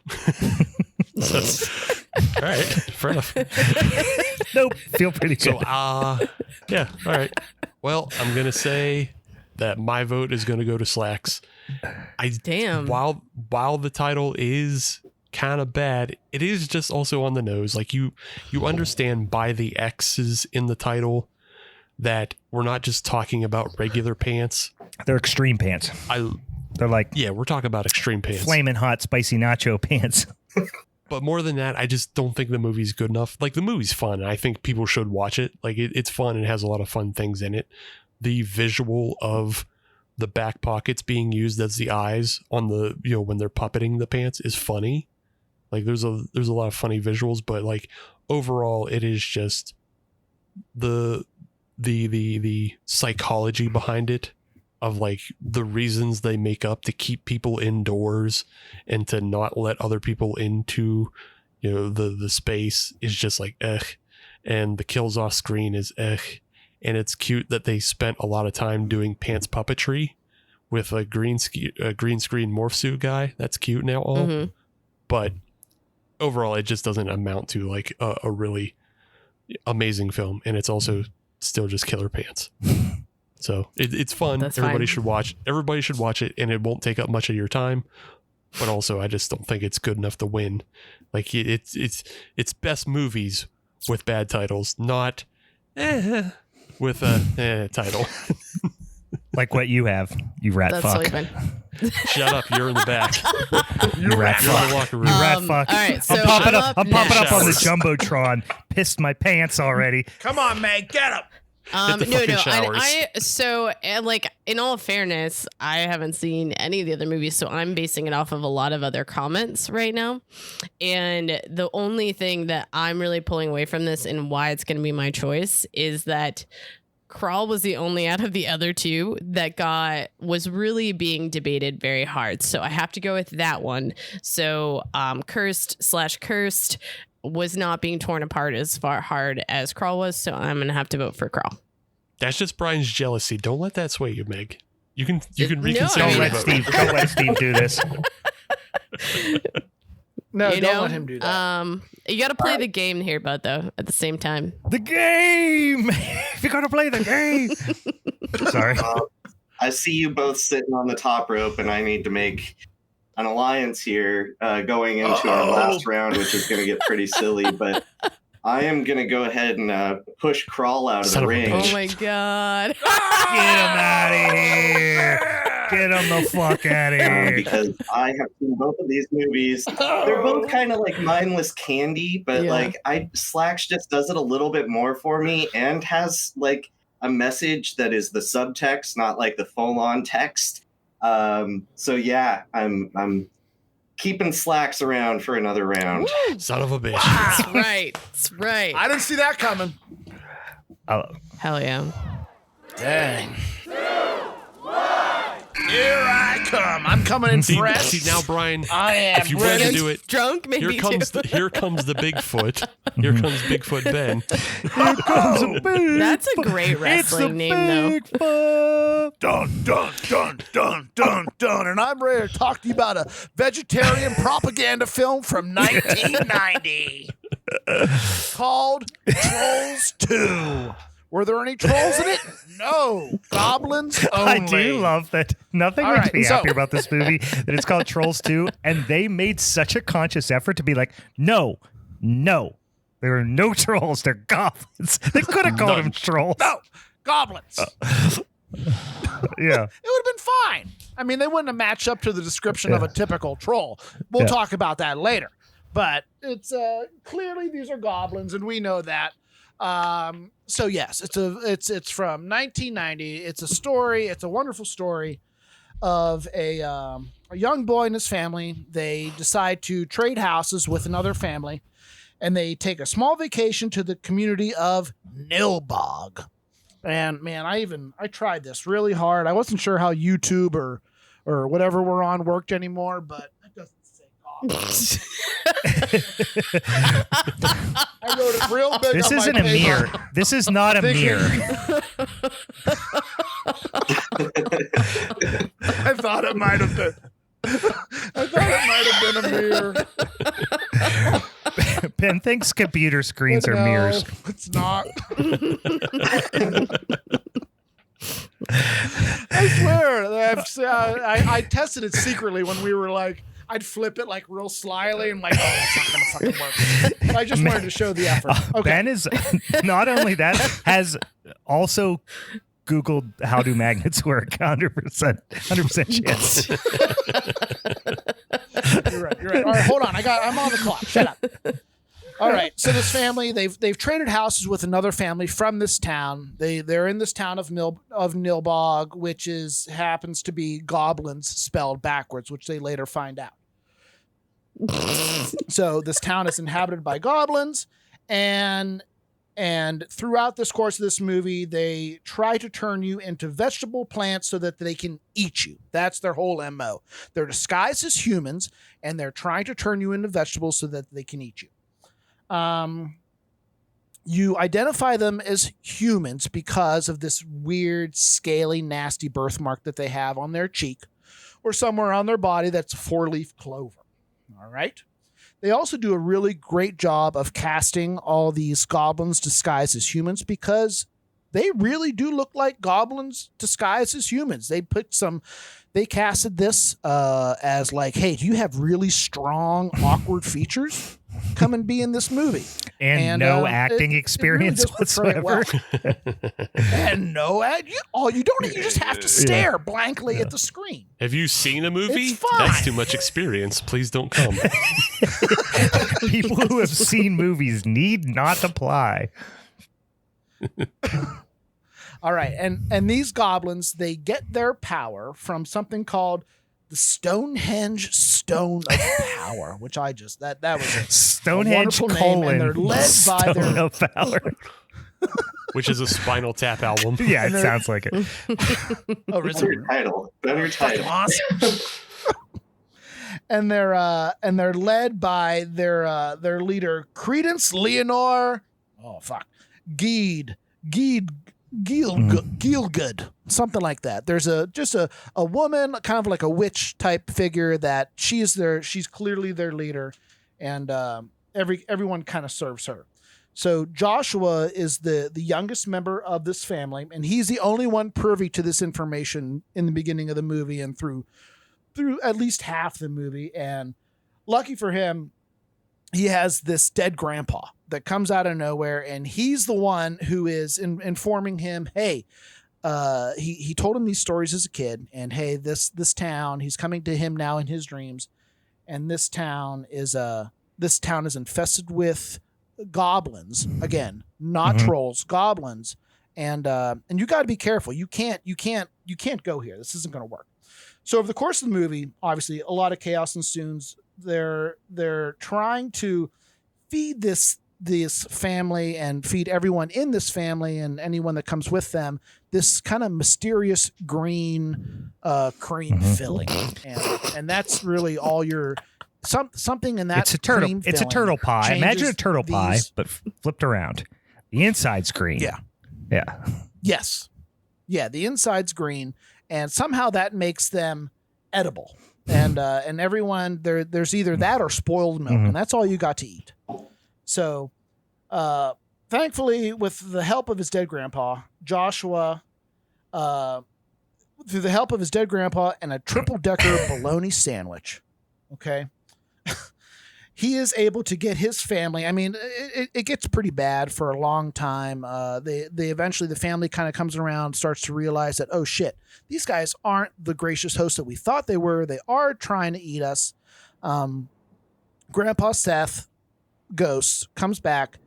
All right. Fair enough. Nope. Feel pretty good. So, yeah. All right. Well, I'm going to say that my vote is going to go to Slaxx. Damn. While the title is kind of bad, it is just also on the nose. Like you understand by the X's in the title that we're not just talking about regular pants. They're extreme pants. They're like, yeah, we're talking about extreme pants. Flaming hot, spicy nacho pants. But more than that, I just don't think the movie's good enough. Like the movie's fun, and I think people should watch it. Like it's fun and has a lot of fun things in it. The visual of the back pockets being used as the eyes on the, when they're puppeting the pants is funny. Like there's a lot of funny visuals, but like overall it is just the psychology behind it of like the reasons they make up to keep people indoors and to not let other people into, you know, the space is just like and the kills off screen is and it's cute that they spent a lot of time doing pants puppetry with a green screen morph suit guy. That's cute now all, but overall it just doesn't amount to like a really amazing film, and it's also still just killer pants. So it's fun. That's Everybody fine. should watch. Everybody should watch it, and it won't take up much of your time. But also, I just don't think it's good enough to win. Like it's best movies with bad titles, not with a title. Like what you have, you rat That's fuck. sleeping. Shut up! You're in the back. You rat You're in fuck. the locker room. You rat fuck. All right, so I'm popping I'm I'm popping up on the next. Jumbotron. Pissed my pants already. Come on, Meg, get up. Hit the fucking showers. Like, in all fairness, I haven't seen any of the other movies, so I'm basing it off of a lot of other comments right now. And the only thing that I'm really pulling away from this and why it's going to be my choice is that Crawl was the only out of the other two that was really being debated very hard. So I have to go with that one. So Cursed was not being torn apart as hard as Crawl was. So I'm going to have to vote for Crawl. That's just Brian's jealousy. Don't let that sway you, Meg. You can reconsider I Don't mean- your let vote. Steve. Don't let Steve do this. No, You don't know? let him do that. You got to play the game here, bud, though, at the same time. The game. If you're gonna play the game. Sorry. I see you both sitting on the top rope, and I need to make an alliance here going into our last round, which is going to get pretty silly. But I am going to go ahead and push Crawl out of Son the of a ring. bitch. Oh my god. Get him out of here. Get him the fuck out of here. Because I have seen both of these movies. They're both kind of like mindless candy, but Yeah. like Slaxx just does it a little bit more for me and has like a message that is the subtext, not like the full-on text. So yeah, I'm keeping Slaxx around for another round. Son of a bitch. That's right. That's right. I didn't see that coming. Hell yeah. Dang. Here I come. I'm coming in See, fresh. see now, Brian. I am If you want to ready. do it, Drunk, maybe here comes too. here comes the Bigfoot. Here comes Bigfoot Ben. Here comes a big That's a great wrestling name, though. though. Dun, dun, dun, dun, dun, dun. And I'm ready to talk to you about a vegetarian propaganda film from 1990 called Trolls 2. Were there any trolls in it? No. Goblins only. I do love that. Nothing All makes right, me so- happier about this movie that it's called Trolls 2, and they made such a conscious effort to be like, no, there are no trolls. They're goblins. They could have called them trolls. No. Goblins. Yeah. It would have been fine. I mean, they wouldn't have matched up to the description of a typical troll. We'll talk about that later. But it's clearly these are goblins, and we know that. So yes, it's from 1990. It's a story. It's a wonderful story of a young boy and his family. They decide to trade houses with another family, and they take a small vacation to the community of Nilbog. And man, I tried this really hard. I wasn't sure how YouTube or whatever we're on worked anymore, but it doesn't say goblins. I wrote it real big. This on my isn't a paper. mirror. This is not a mirror. I thought it might have been. I thought it might have been a mirror. Ben thinks computer screens are No, mirrors. It's not. I swear. I tested it secretly when we were like, I'd flip it like real slyly and like, oh, that's not gonna fucking work. I just wanted to show the effort. Okay. Ben is not only that, has also Googled how do magnets work. 100% chance. You're right. All right, hold on. I'm on the clock. Shut up. All right. So this family, they've traded houses with another family from this town. They're in this town of Nilbog, which happens to be goblins spelled backwards, which they later find out. So this town is inhabited by goblins, and And throughout this course of this movie, they try to turn you into vegetable plants so that they can eat you. That's their whole MO. They're disguised as humans, and they're trying to turn you into vegetables so that they can eat you. You identify them as humans because of this weird, scaly, nasty birthmark that they have on their cheek or somewhere on their body that's a 4-leaf clover. All right. They also do a really great job of casting all these goblins disguised as humans because they really do look like goblins disguised as humans. They casted this as like, hey, do you have really strong, awkward features? Come and be in this movie. And no acting experience whatsoever. And you just have to stare blankly at the screen. Have you seen a movie? It's fine. That's too much experience. Please don't come. People who have seen movies need not apply. All right. And these goblins, they get their power from something called the Stonehenge Stone of Power, which I just that was a Stonehenge wonderful name, and they're led by Stone their of Power. Which is a Spinal Tap album. Yeah, it sounds like it. Better title. Awesome. and they're led by their leader Credence Leonore. Oh fuck, Gielgud, something like that. There's just a woman, kind of like a witch type figure that she's clearly their leader, and everyone kind of serves her. So Joshua is the youngest member of this family, and he's the only one privy to this information in the beginning of the movie and through at least half the movie. And lucky for him, he has this dead grandpa that comes out of nowhere, and he's the one who is informing him, hey, he told him these stories as a kid, and hey, this town, he's coming to him now in his dreams, and this town is infested with goblins, again, not trolls, goblins, and you got to be careful. You can't go here. This isn't going to work. So over the course of the movie, obviously a lot of chaos ensues. They're trying to feed this family and feed everyone in this family and anyone that comes with them this kind of mysterious green cream filling, and that's really all your something in that. It's a turtle. It's a turtle pie. Imagine a turtle pie, but flipped around. The inside's green. Yeah. Yes. Yeah. The inside's green, and somehow that makes them edible. And everyone there's either that or spoiled milk, and that's all you got to eat. So, thankfully, with the help of his dead grandpa, Joshua, through the help of his dead grandpa and a triple-decker bologna sandwich, okay, he is able to get his family. I mean, it gets pretty bad for a long time. They eventually, the family kind of comes around, starts to realize that, oh shit, these guys aren't the gracious hosts that we thought they were. They are trying to eat us. Grandpa Seth, Ghost, comes back,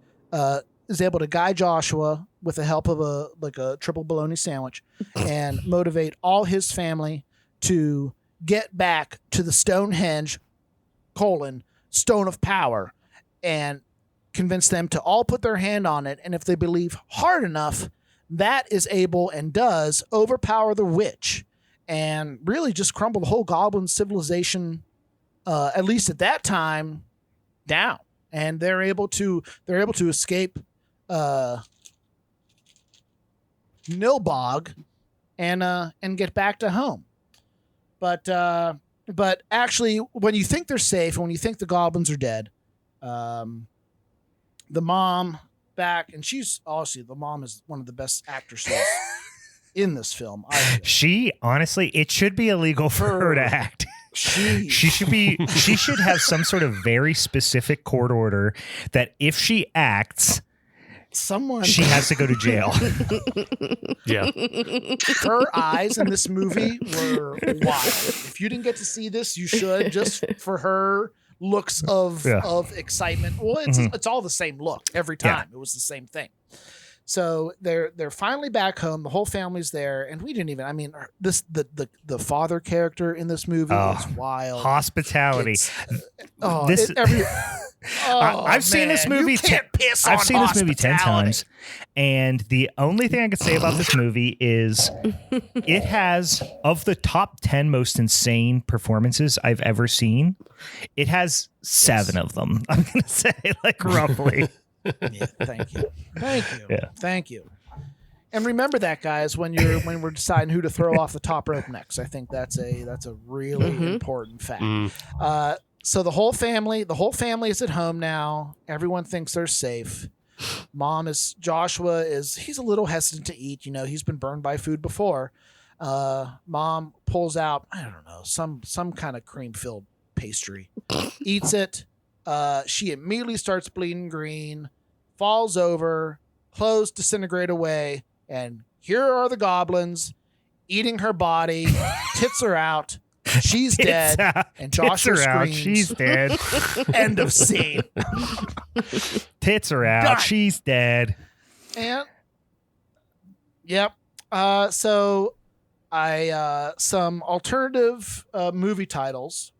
is able to guide Joshua with the help of a triple bologna sandwich and motivate all his family to get back to the Stonehenge, Stone of Power, and convince them to all put their hand on it. And if they believe hard enough, that is able and does overpower the witch and really just crumble the whole goblin civilization, at least at that time, down. And they're able to escape Nilbog and get back to home. But actually, when you think they're safe and when you think the goblins are dead, the mom back, and the mom is one of the best actresses in this film. She, honestly, it should be illegal for her to act. She should have some sort of very specific court order that if she acts, she has to go to jail. Yeah. Her eyes in this movie were wild. If you didn't get to see this, you should, just for her looks of excitement. Well, it's all the same look every time. It was the same thing. So they're finally back home. The whole family's there, and we didn't even. I mean, the father character in this movie is wild. Hospitality. I've seen this movie. You can't piss on I've seen this movie 10 hospitality. times, and the only thing I can say about this movie is it has, of the top 10 most insane performances I've ever seen, it has 7 of them. I'm gonna say, like, roughly. Yeah, thank you. Yeah. Thank you. And remember that, guys, when we're deciding who to throw off the top rope next. I think that's a really important fact. So the whole family is at home now. Everyone thinks they're safe. Joshua he's a little hesitant to eat. You know, he's been burned by food before. Mom pulls out, I don't know, some kind of cream-filled pastry, eats it. She immediately starts bleeding green, falls over, clothes disintegrate away, and here are the goblins eating her body. Tits are out. She's dead. And Joshua screams. She's dead. End of scene. Tits are out. Done. She's dead. And yep. So I some alternative movie titles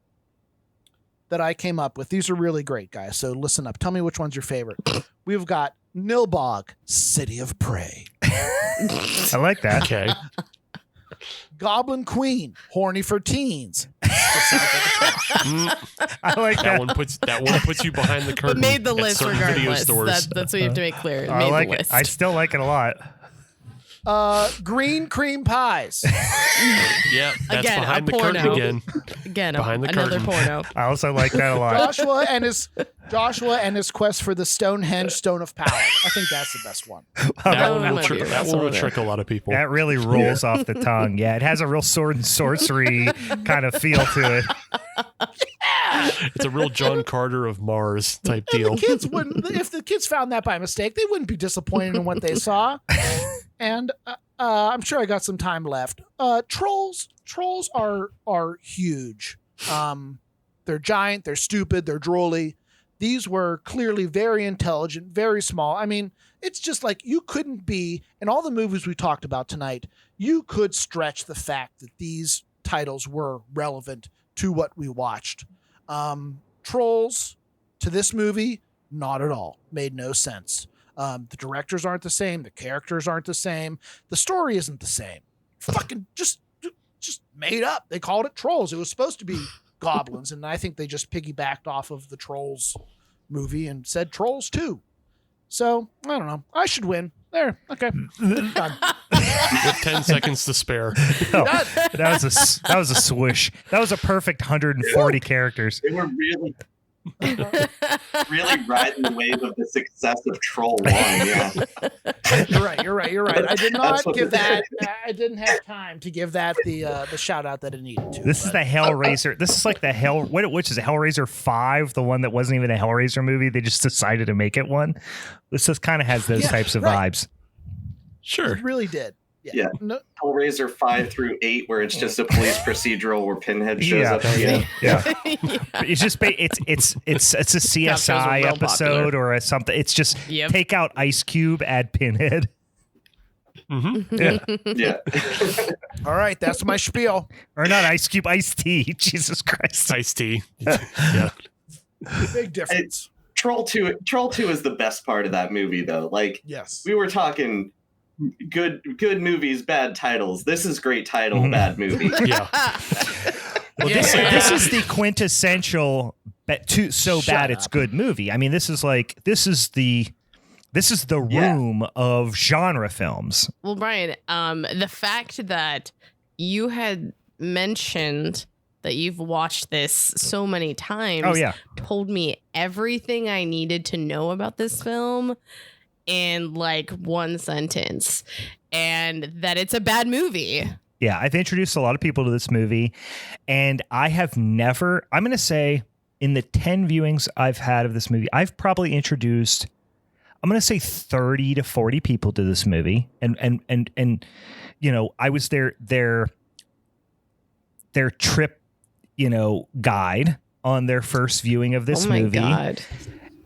that I came up with. These are really great, guys. So listen up. Tell me which one's your favorite. We've got Nilbog, City of Prey. I like that. Okay. Goblin Queen, Horny for Teens. I like That that. one puts you behind the curtain. But made the at list certain video regardless. stores. That's what you have to make clear. It I made like the it. list. I still like it a lot. Green Cream Pies. Yeah, that's Again, behind a the curtain porno. again. Again, behind the another curtain. porno. I also like that a lot. Joshua and his quest for the Stonehenge Stone of Power. I think that's the best one. That Oh, one will might be that right one will over there. trick a lot of people. That really rolls off the tongue. Yeah, it has a real sword and sorcery kind of feel to it. It's a real John Carter of Mars type deal. If the kids found that by mistake, they wouldn't be disappointed in what they saw. And I'm sure I got some time left. Trolls are huge. They're giant, they're stupid, they're drolly. These were clearly very intelligent, very small. I mean, it's just like you couldn't be, in all the movies we talked about tonight, you could stretch the fact that these titles were relevant to what we watched. Trolls to this movie, not at all. Made no sense. The directors aren't the same. The characters aren't the same. The story isn't the same. Fucking just made up. They called it Trolls. It was supposed to be goblins, and I think they just piggybacked off of the Trolls movie and said Trolls 2. So, I don't know. I should win. There. Okay. Done. With 10 seconds to spare. Oh, that was a swoosh. That was a perfect 140 characters. They were really riding the wave of the success of Troll 1. Yeah. You're right. I did not what give they that. I didn't have time to give that the shout out that it needed to. This is the Hellraiser. This is like the which is it, Hellraiser 5, the one that wasn't even a Hellraiser movie. They just decided to make it one. This just kind of has those types of vibes. Sure. It really did. Yeah. No, Hellraiser 5 through 8, where it's just a police procedural where Pinhead shows up. Yeah. It's just it's a CSI real episode popular. or a something. It's just Yep. take out Ice Cube, add Pinhead. Mm-hmm. Yeah, all right, that's my spiel. or not Ice Cube, Ice T. Jesus Christ. Iced tea. Yeah. Big difference. Troll 2 is the best part of that movie, though. Like, Yes. we were talking good movies, bad titles. This is great title, Mhm. bad movie. Yeah. Well, this is the quintessential bad it's good movie. I mean, this is the room of genre films. Well, Brian, the fact that you had mentioned that you've watched this so many times told me everything I needed to know about this film in like one sentence, and that it's a bad movie. Yeah, I've introduced a lot of people to this movie, and I have never, I'm going to say, in the 10 viewings I've had of this movie, I've probably introduced, I'm going to say 30 to 40 people to this movie. And you know, I was their trip, you know, guide on their first viewing of this movie. God.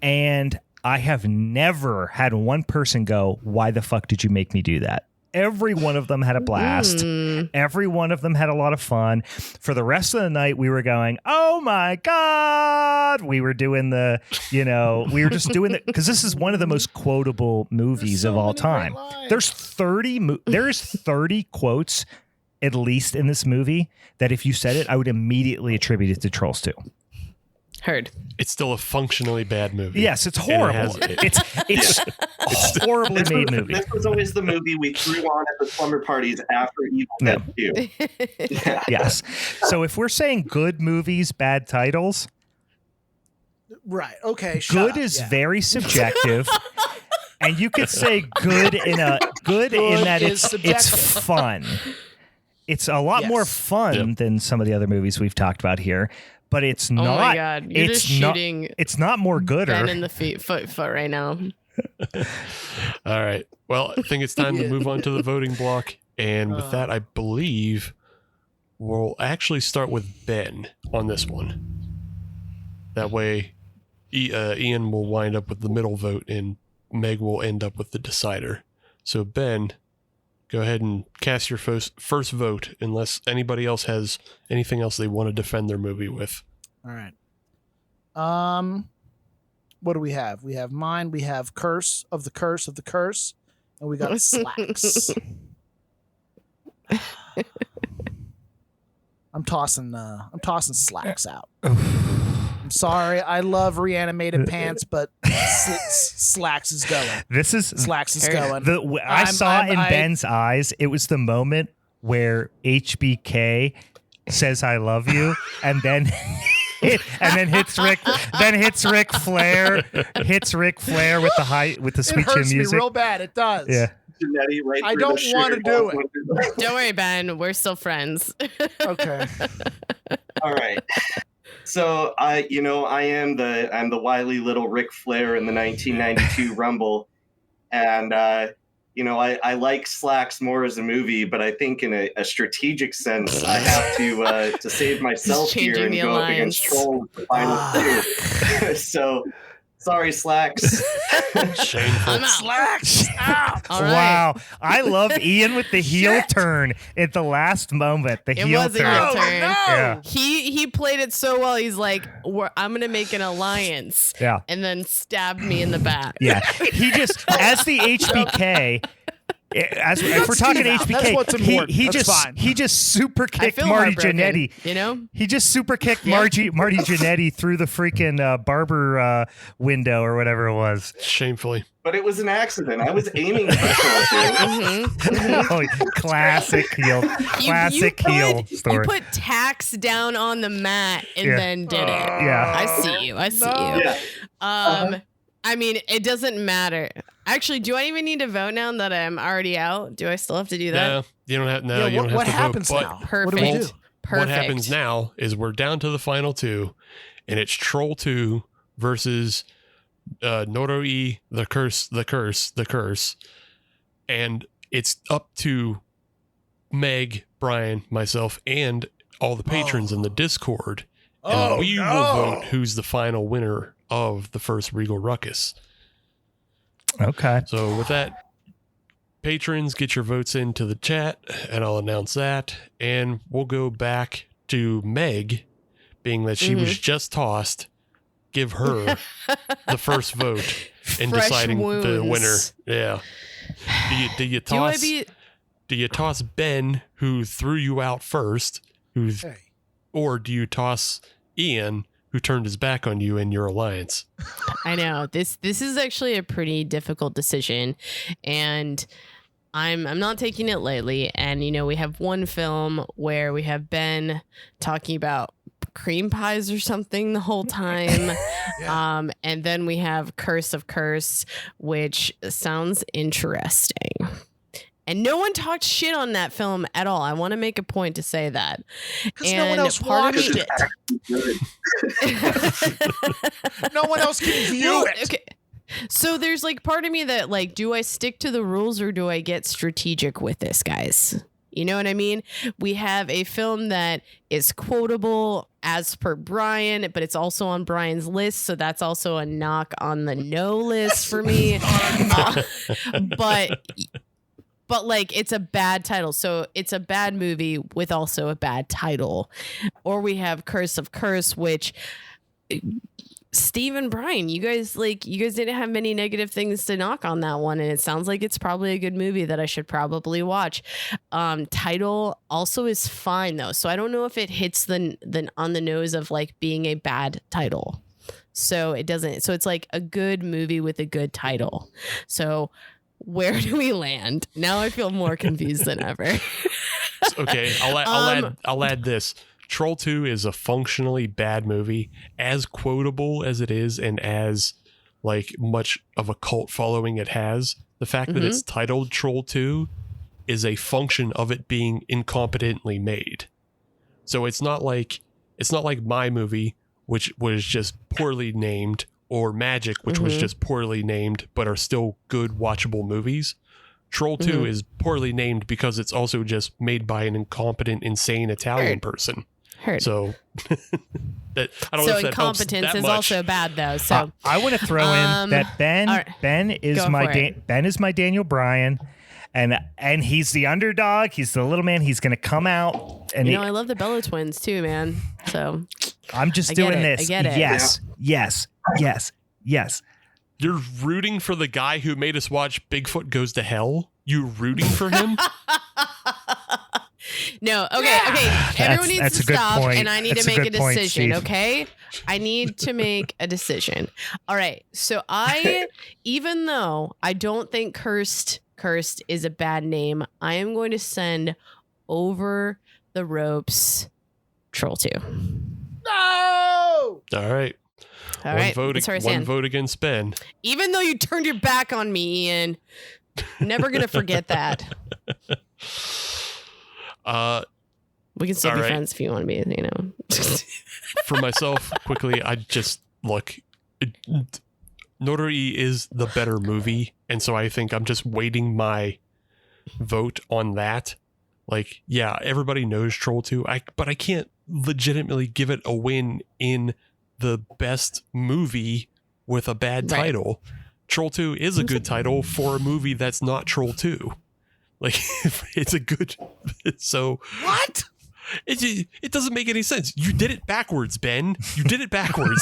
And I have never had one person go, "Why the fuck did you make me do that?" Every one of them had a blast. Every one of them had a lot of fun. For the rest of the night, we were going, oh my God. We were doing we were just doing it because this is one of the most quotable movies of all time. There's 30 quotes at least in this movie that if you said it, I would immediately attribute it to Trolls 2. Heard. It's still a functionally bad movie. Yes, it's horrible. It's a horribly made movie. This was always the movie we threw on at the slumber parties after Evil Dead 2. Yeah. Yes. So if we're saying good movies, bad titles, Right. Okay. good is very subjective. And you could say good in that it's fun. It's a lot more fun than some of the other movies we've talked about here. But it's not. Oh my God! You're just shooting. It's not more gooder. Ben in the foot right now. All right. Well, I think it's time to move on to the voting block. And with that, I believe we'll actually start with Ben on this one. That way, Ian will wind up with the middle vote, and Meg will end up with the decider. So Ben, go ahead and cast your first vote, unless anybody else has anything else they want to defend their movie with. All right. What do we have? We have mine. We have Curse of the Curse of the Curse, and we got Slaxx. I'm tossing Slaxx out. I'm sorry. I love Reanimated Pants, but Slaxx is going. Slaxx is going. I saw in Ben's eyes, it was the moment where HBK says "I love you," and then hits Ric Flair with the sweet chin music. It hurts me real bad. It does. Yeah. I don't want to do it. Don't worry, Ben. We're still friends. Okay. All right. So I'm the wily little Ric Flair in the 1992 Rumble, and I like Slaxx more as a movie, but I think in a strategic sense, I have to save myself here and go up against Trolls the final two. So sorry, Slaxx. Shameful. Slaxx. All right. Wow. I love Ian with the heel turn at the last moment. It was a heel turn. No. Yeah. He played it so well. He's like, I'm going to make an alliance. Yeah. And then stabbed me in the back. Yeah. He just, as the HBK, if we're talking HBK, that's what's important. he That's just super I kicked feel Marty heartbroken, Jannetty. You know? He just super kicked Marty Jannetty through the freaking barber window or whatever it was. Shamefully. But it was an accident. I was aiming for Troll 2. Oh, classic heel. Classic heel story. You put Tax down on the mat and then did it. Yeah. I see you. Yeah. I mean, it doesn't matter. Actually, do I even need to vote now that I'm already out? Do I still have to do that? No, you don't have. No, Yeah, you don't have what to happens vote. now? Perfect. What do we do? Perfect. What happens now is we're down to the final two, and it's Troll 2 versus Noroi, the curse, and it's up to Meg, Brian, myself, and all the patrons in the Discord, and we will vote who's the final winner of the first Regal Ruckus. Okay. So with that, patrons, get your votes into the chat, and I'll announce that. And we'll go back to Meg, being that she was just tossed. Give her the first vote in Fresh deciding wounds. the winner. Yeah. Do you toss? Do you toss Ben, who threw you out first, or do you toss Ian, who turned his back on you in your alliance? I know this is actually a pretty difficult decision, and I'm not taking it lightly. And we have one film where we have Ben talking about cream pies or something the whole time. And then we have Curse of Curse, which sounds interesting. And no one talked shit on that film at all. I want to make a point to say that. Because no one else watched it. No one else can view it. Okay. So there's part of me that do I stick to the rules or do I get strategic with this, guys? You know what I mean? We have a film that is quotable as per Brian, but it's also on Brian's list. So that's also a knock on the no list for me. But but like it's a bad title. So it's a bad movie with also a bad title. Or we have Curse of Curse, which Steve and Brian, you guys didn't have many negative things to knock on that one, and it sounds like it's probably a good movie that I should probably watch. Title also is fine though, so I don't know if it hits the on the nose of like being a bad title. So it doesn't. So it's like a good movie with a good title. So where do we land? Now I feel more confused than ever. Okay, I'll add this. Troll 2 is a functionally bad movie, as quotable as it is and as like much of a cult following it has. The fact that it's titled Troll 2 is a function of it being incompetently made. So it's not like My Movie, which was just poorly named, or Magic, which was just poorly named, but are still good watchable movies. Troll 2 is poorly named because it's also just made by an incompetent, insane Italian person. Heard. So that I don't know if that helps that incompetence is much. also bad though. So I want to throw in that Ben is my Daniel Bryan, and he's the underdog. He's the little man. He's going to come out, and I love the Bella twins too, man. So I'm just doing this. I get it. Yes. You're rooting for the guy who made us watch Bigfoot Goes to Hell? You rooting for him? No, okay. Everyone needs to stop, point. and I need That's to make a point, decision, Steve. okay? I need to make a decision. All right, so even though I don't think Cursed is a bad name, I am going to send Over the Ropes Troll 2. No! All right. One vote against Ben. Even though you turned your back on me, Ian, never going to forget that. We can still be friends if you want to be, For myself, quickly, I just look. Noroi is the better movie, and so I think I'm just weighting my vote on that. Like, yeah, everybody knows Troll 2, but I can't legitimately give it a win in the best movie with a bad title. Troll 2 is a good title for a movie that's not Troll 2. Like, it's a good. So what? It doesn't make any sense. You did it backwards, Ben. You did it backwards.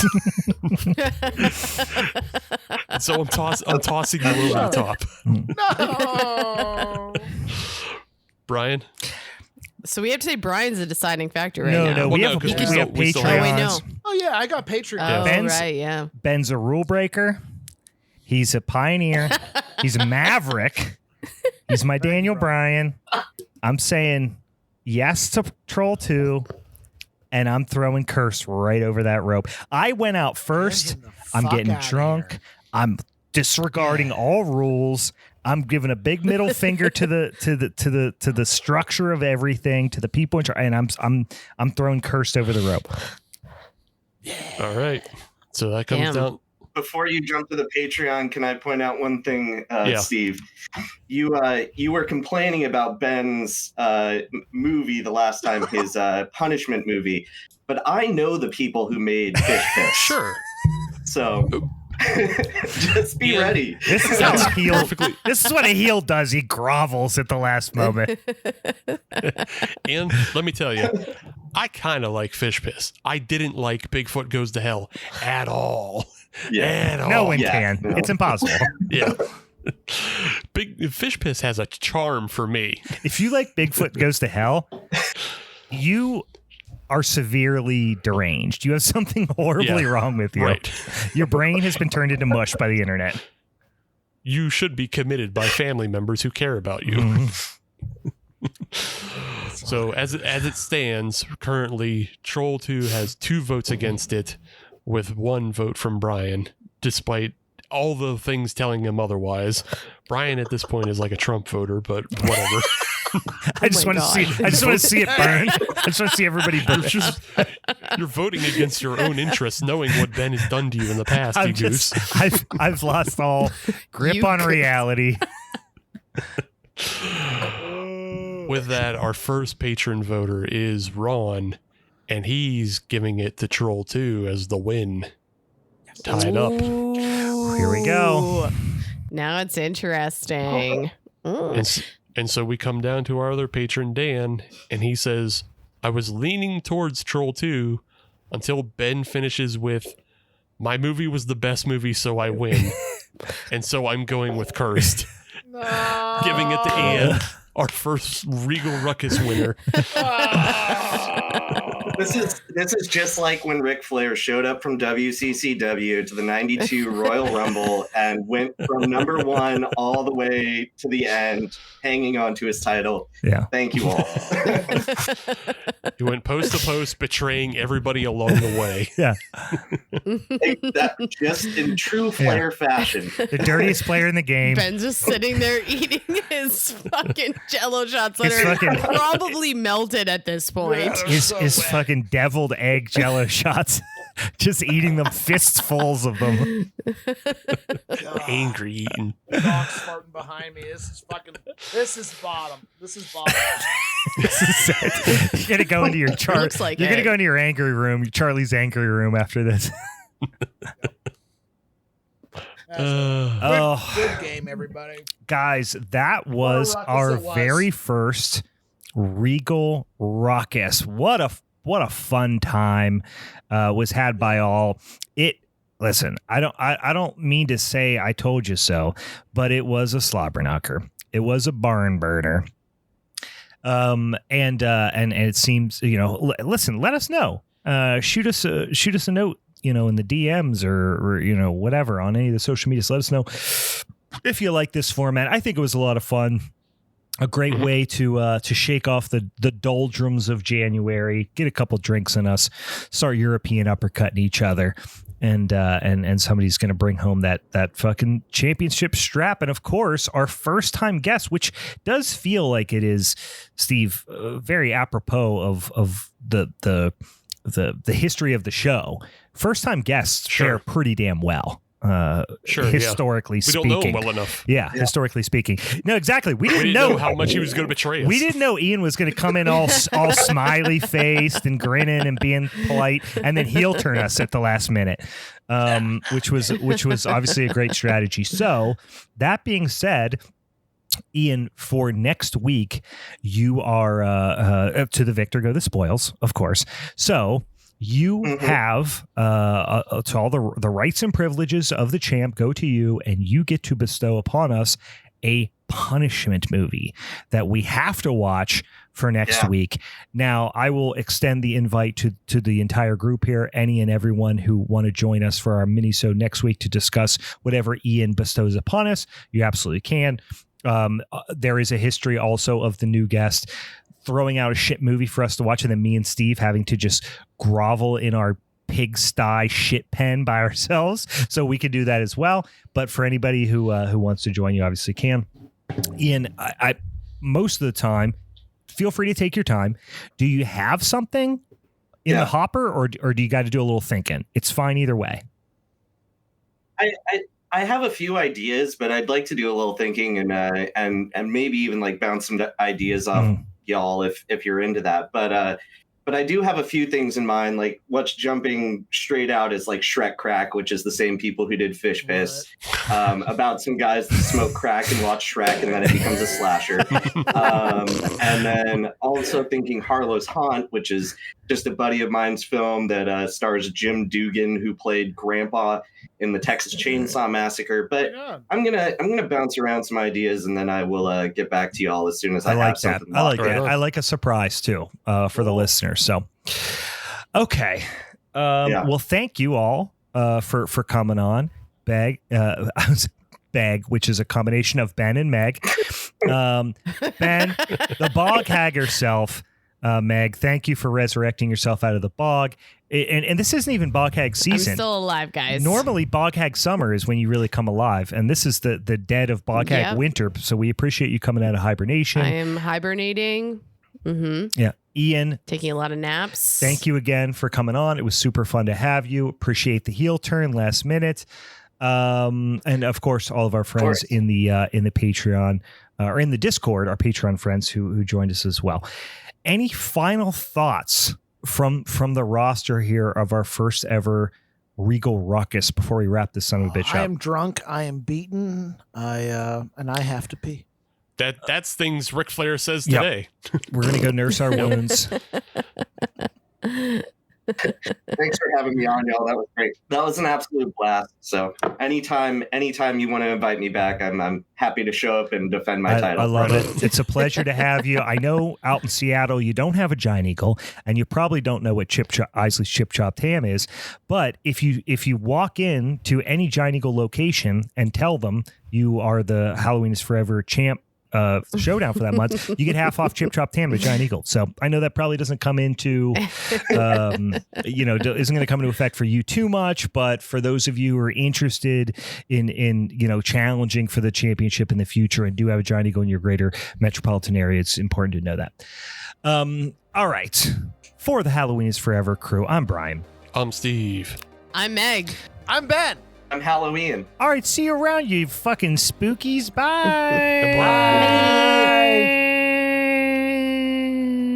So I'm tossing you over the top. No. Brian. So we have to say Brian's the deciding factor right now. No, we have we Patreons. still Oh, wait, no. Oh yeah, I got Patreon. Oh, right, yeah. Ben's a rule breaker. He's a pioneer. He's a maverick. He's my Daniel Bryan. I'm saying yes to Troll 2, and I'm throwing Curse right over that rope. I went out first. I'm getting drunk. I'm disregarding all rules. I'm giving a big middle finger to the structure of everything, to the people, and I'm throwing Cursed over the rope. All right. So that comes down. Before you jump to the Patreon, can I point out one thing, Steve? You were complaining about Ben's movie the last time, his punishment movie, but I know the people who made Fish Piss. Sure. So just be ready. This is how a heel. This is what a heel does. He grovels at the last moment. And let me tell you, I kind of like Fish Piss. I didn't like Bigfoot Goes to Hell at all. Yeah. No one can. No. It's impossible. Yeah. Big Fish Piss has a charm for me. If you like Bigfoot Goes to Hell, you are severely deranged. You have something horribly wrong with you. Right. Your brain has been turned into mush by the internet. You should be committed by family members who care about you. Mm-hmm. So as it stands, currently Troll 2 has 2 votes against it, with 1 vote from Brian, despite all the things telling him otherwise. Brian at this point is like a Trump voter, but whatever. I just want to see it burn. I just want to see everybody burn. You're voting against your own interests, knowing what Ben has done to you in the past, you goose. I've lost all grip on reality. With that, our first patron voter is Ron, and he's giving it to Troll 2 as the win. Tied up. Here we go. Now it's interesting. And And so we come down to our other patron, Dan, and he says, I was leaning towards Troll 2 until Ben finishes with, my movie was the best movie, so I win. And so I'm going with Cursed. No. Giving it to Ian, our first Regal Ruckus winner. This is just like when Ric Flair showed up from WCCW to the 92 Royal Rumble and went from number 1 all the way to the end, hanging on to his title. Yeah. Thank you all. He went post to post, betraying everybody along the way. Yeah. That just in true Flair fashion. The dirtiest player in the game. Ben's just sitting there eating his fucking Jello shots that His are fucking- probably melted at this point. His fucking deviled egg Jello shots. Just eating them, fistfuls of them. Angry eating. Dog farting behind me. This is bottom. This is bottom. This is it. You're gonna go into your Looks like You're gonna it. go into your angry room, Charlie's angry room after this. Oh, Good game, everybody. guys, that was Ruckus our it was. very first Regal Ruckus. What a fun time was had by all. Listen, I don't mean to say I told you so, but it was a slobber knocker. It was a barn burner. And it seems, listen, let us know. Shoot us a note, in the DMs or whatever on any of the social medias. Let us know if you like this format. I think it was a lot of fun. A great way to shake off the doldrums of January, get a couple drinks in us, start European uppercutting each other, and somebody's going to bring home that fucking championship strap. And of course, our first time guest, which does feel like it is, Steve, very apropos of the history of the show. First time guests fare pretty damn well. Historically speaking. We don't know him well enough. Yeah, historically speaking. No, exactly. We didn't We know how much he was going to betray us. We didn't know Ian was going to come in all smiley faced and grinning and being polite, and then heel turn us at the last minute, which was obviously a great strategy. So that being said, Ian, for next week, you are to the victor go the spoils, of course. So you have to all the rights and privileges of the champ go to you, and you get to bestow upon us a punishment movie that we have to watch for next week. Now, I will extend the invite to the entire group here, any and everyone who want to join us for our mini-sode next week to discuss whatever Ian bestows upon us. You absolutely can. There is a history also of the new guest throwing out a shit movie for us to watch, and then me and Steve having to just grovel in our pigsty shit pen by ourselves. So we could do that as well. But for anybody who wants to join, you obviously can. Ian, I most of the time, feel free to take your time. Do you have something in the hopper, or do you got to do a little thinking? It's fine either way. I have a few ideas, but I'd like to do a little thinking and maybe even like bounce some ideas off y'all if you're into that. But I do have a few things in mind. Like what's jumping straight out is like Shrek Crack, which is the same people who did Fish Piss, about some guys that smoke crack and watch Shrek, and then it becomes a slasher. And then also thinking Harlow's Haunt, which is just a buddy of mine's film that stars Jim Dugan, who played Grandpa in the Texas Chainsaw Massacre. But I'm gonna bounce around some ideas, and then I will get back to y'all as soon as I like have that. something. I like that. I like a surprise too for the listeners. So, okay. Well, thank you all for coming on. Bag, which is a combination of Ben and Meg. Ben, the Boghag herself. Meg, thank you for resurrecting yourself out of the bog. And this isn't even Boghag season. I'm still alive, guys. Normally, Boghag summer is when you really come alive, and this is the dead of Boghag winter. So we appreciate you coming out of hibernation. I am hibernating. Yeah, Ian, taking a lot of naps. Thank you again for coming on. It was super fun to have you. Appreciate the heel turn last minute, and of course, all of our friends in the Patreon or in the Discord, our Patreon friends who joined us as well. Any final thoughts from the roster here of our first ever Regal Ruckus before we wrap this son of a bitch up? I am drunk. I am beaten. And I have to pee. That's things Ric Flair says Yep. today. We're going to go nurse our wounds. Thanks for having me on, y'all. That was great. That was an absolute blast. So anytime you want to invite me back, I'm happy to show up and defend my title. I love it. It's a pleasure to have you. I know out in Seattle you don't have a giant eagle, and you probably don't know what Isley's Chip Chopped Ham is. But if you walk in to any giant eagle location and tell them you are the Halloween is Forever champ showdown for that month, you get half off Chip Chopped Ham to Giant Eagle. So I know that probably doesn't come into isn't going to come into effect for you too much, but for those of you who are interested in challenging for the championship in the future and do have a Giant Eagle in your greater metropolitan area, it's important to know that. All right, for the Halloween is Forever crew, I'm Brian. I'm Steve. I'm Meg. I'm Ben. I'm Hallow Ian. All right, see you around, you fucking spookies. Bye. Bye.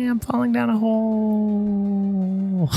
I'm falling down a hole.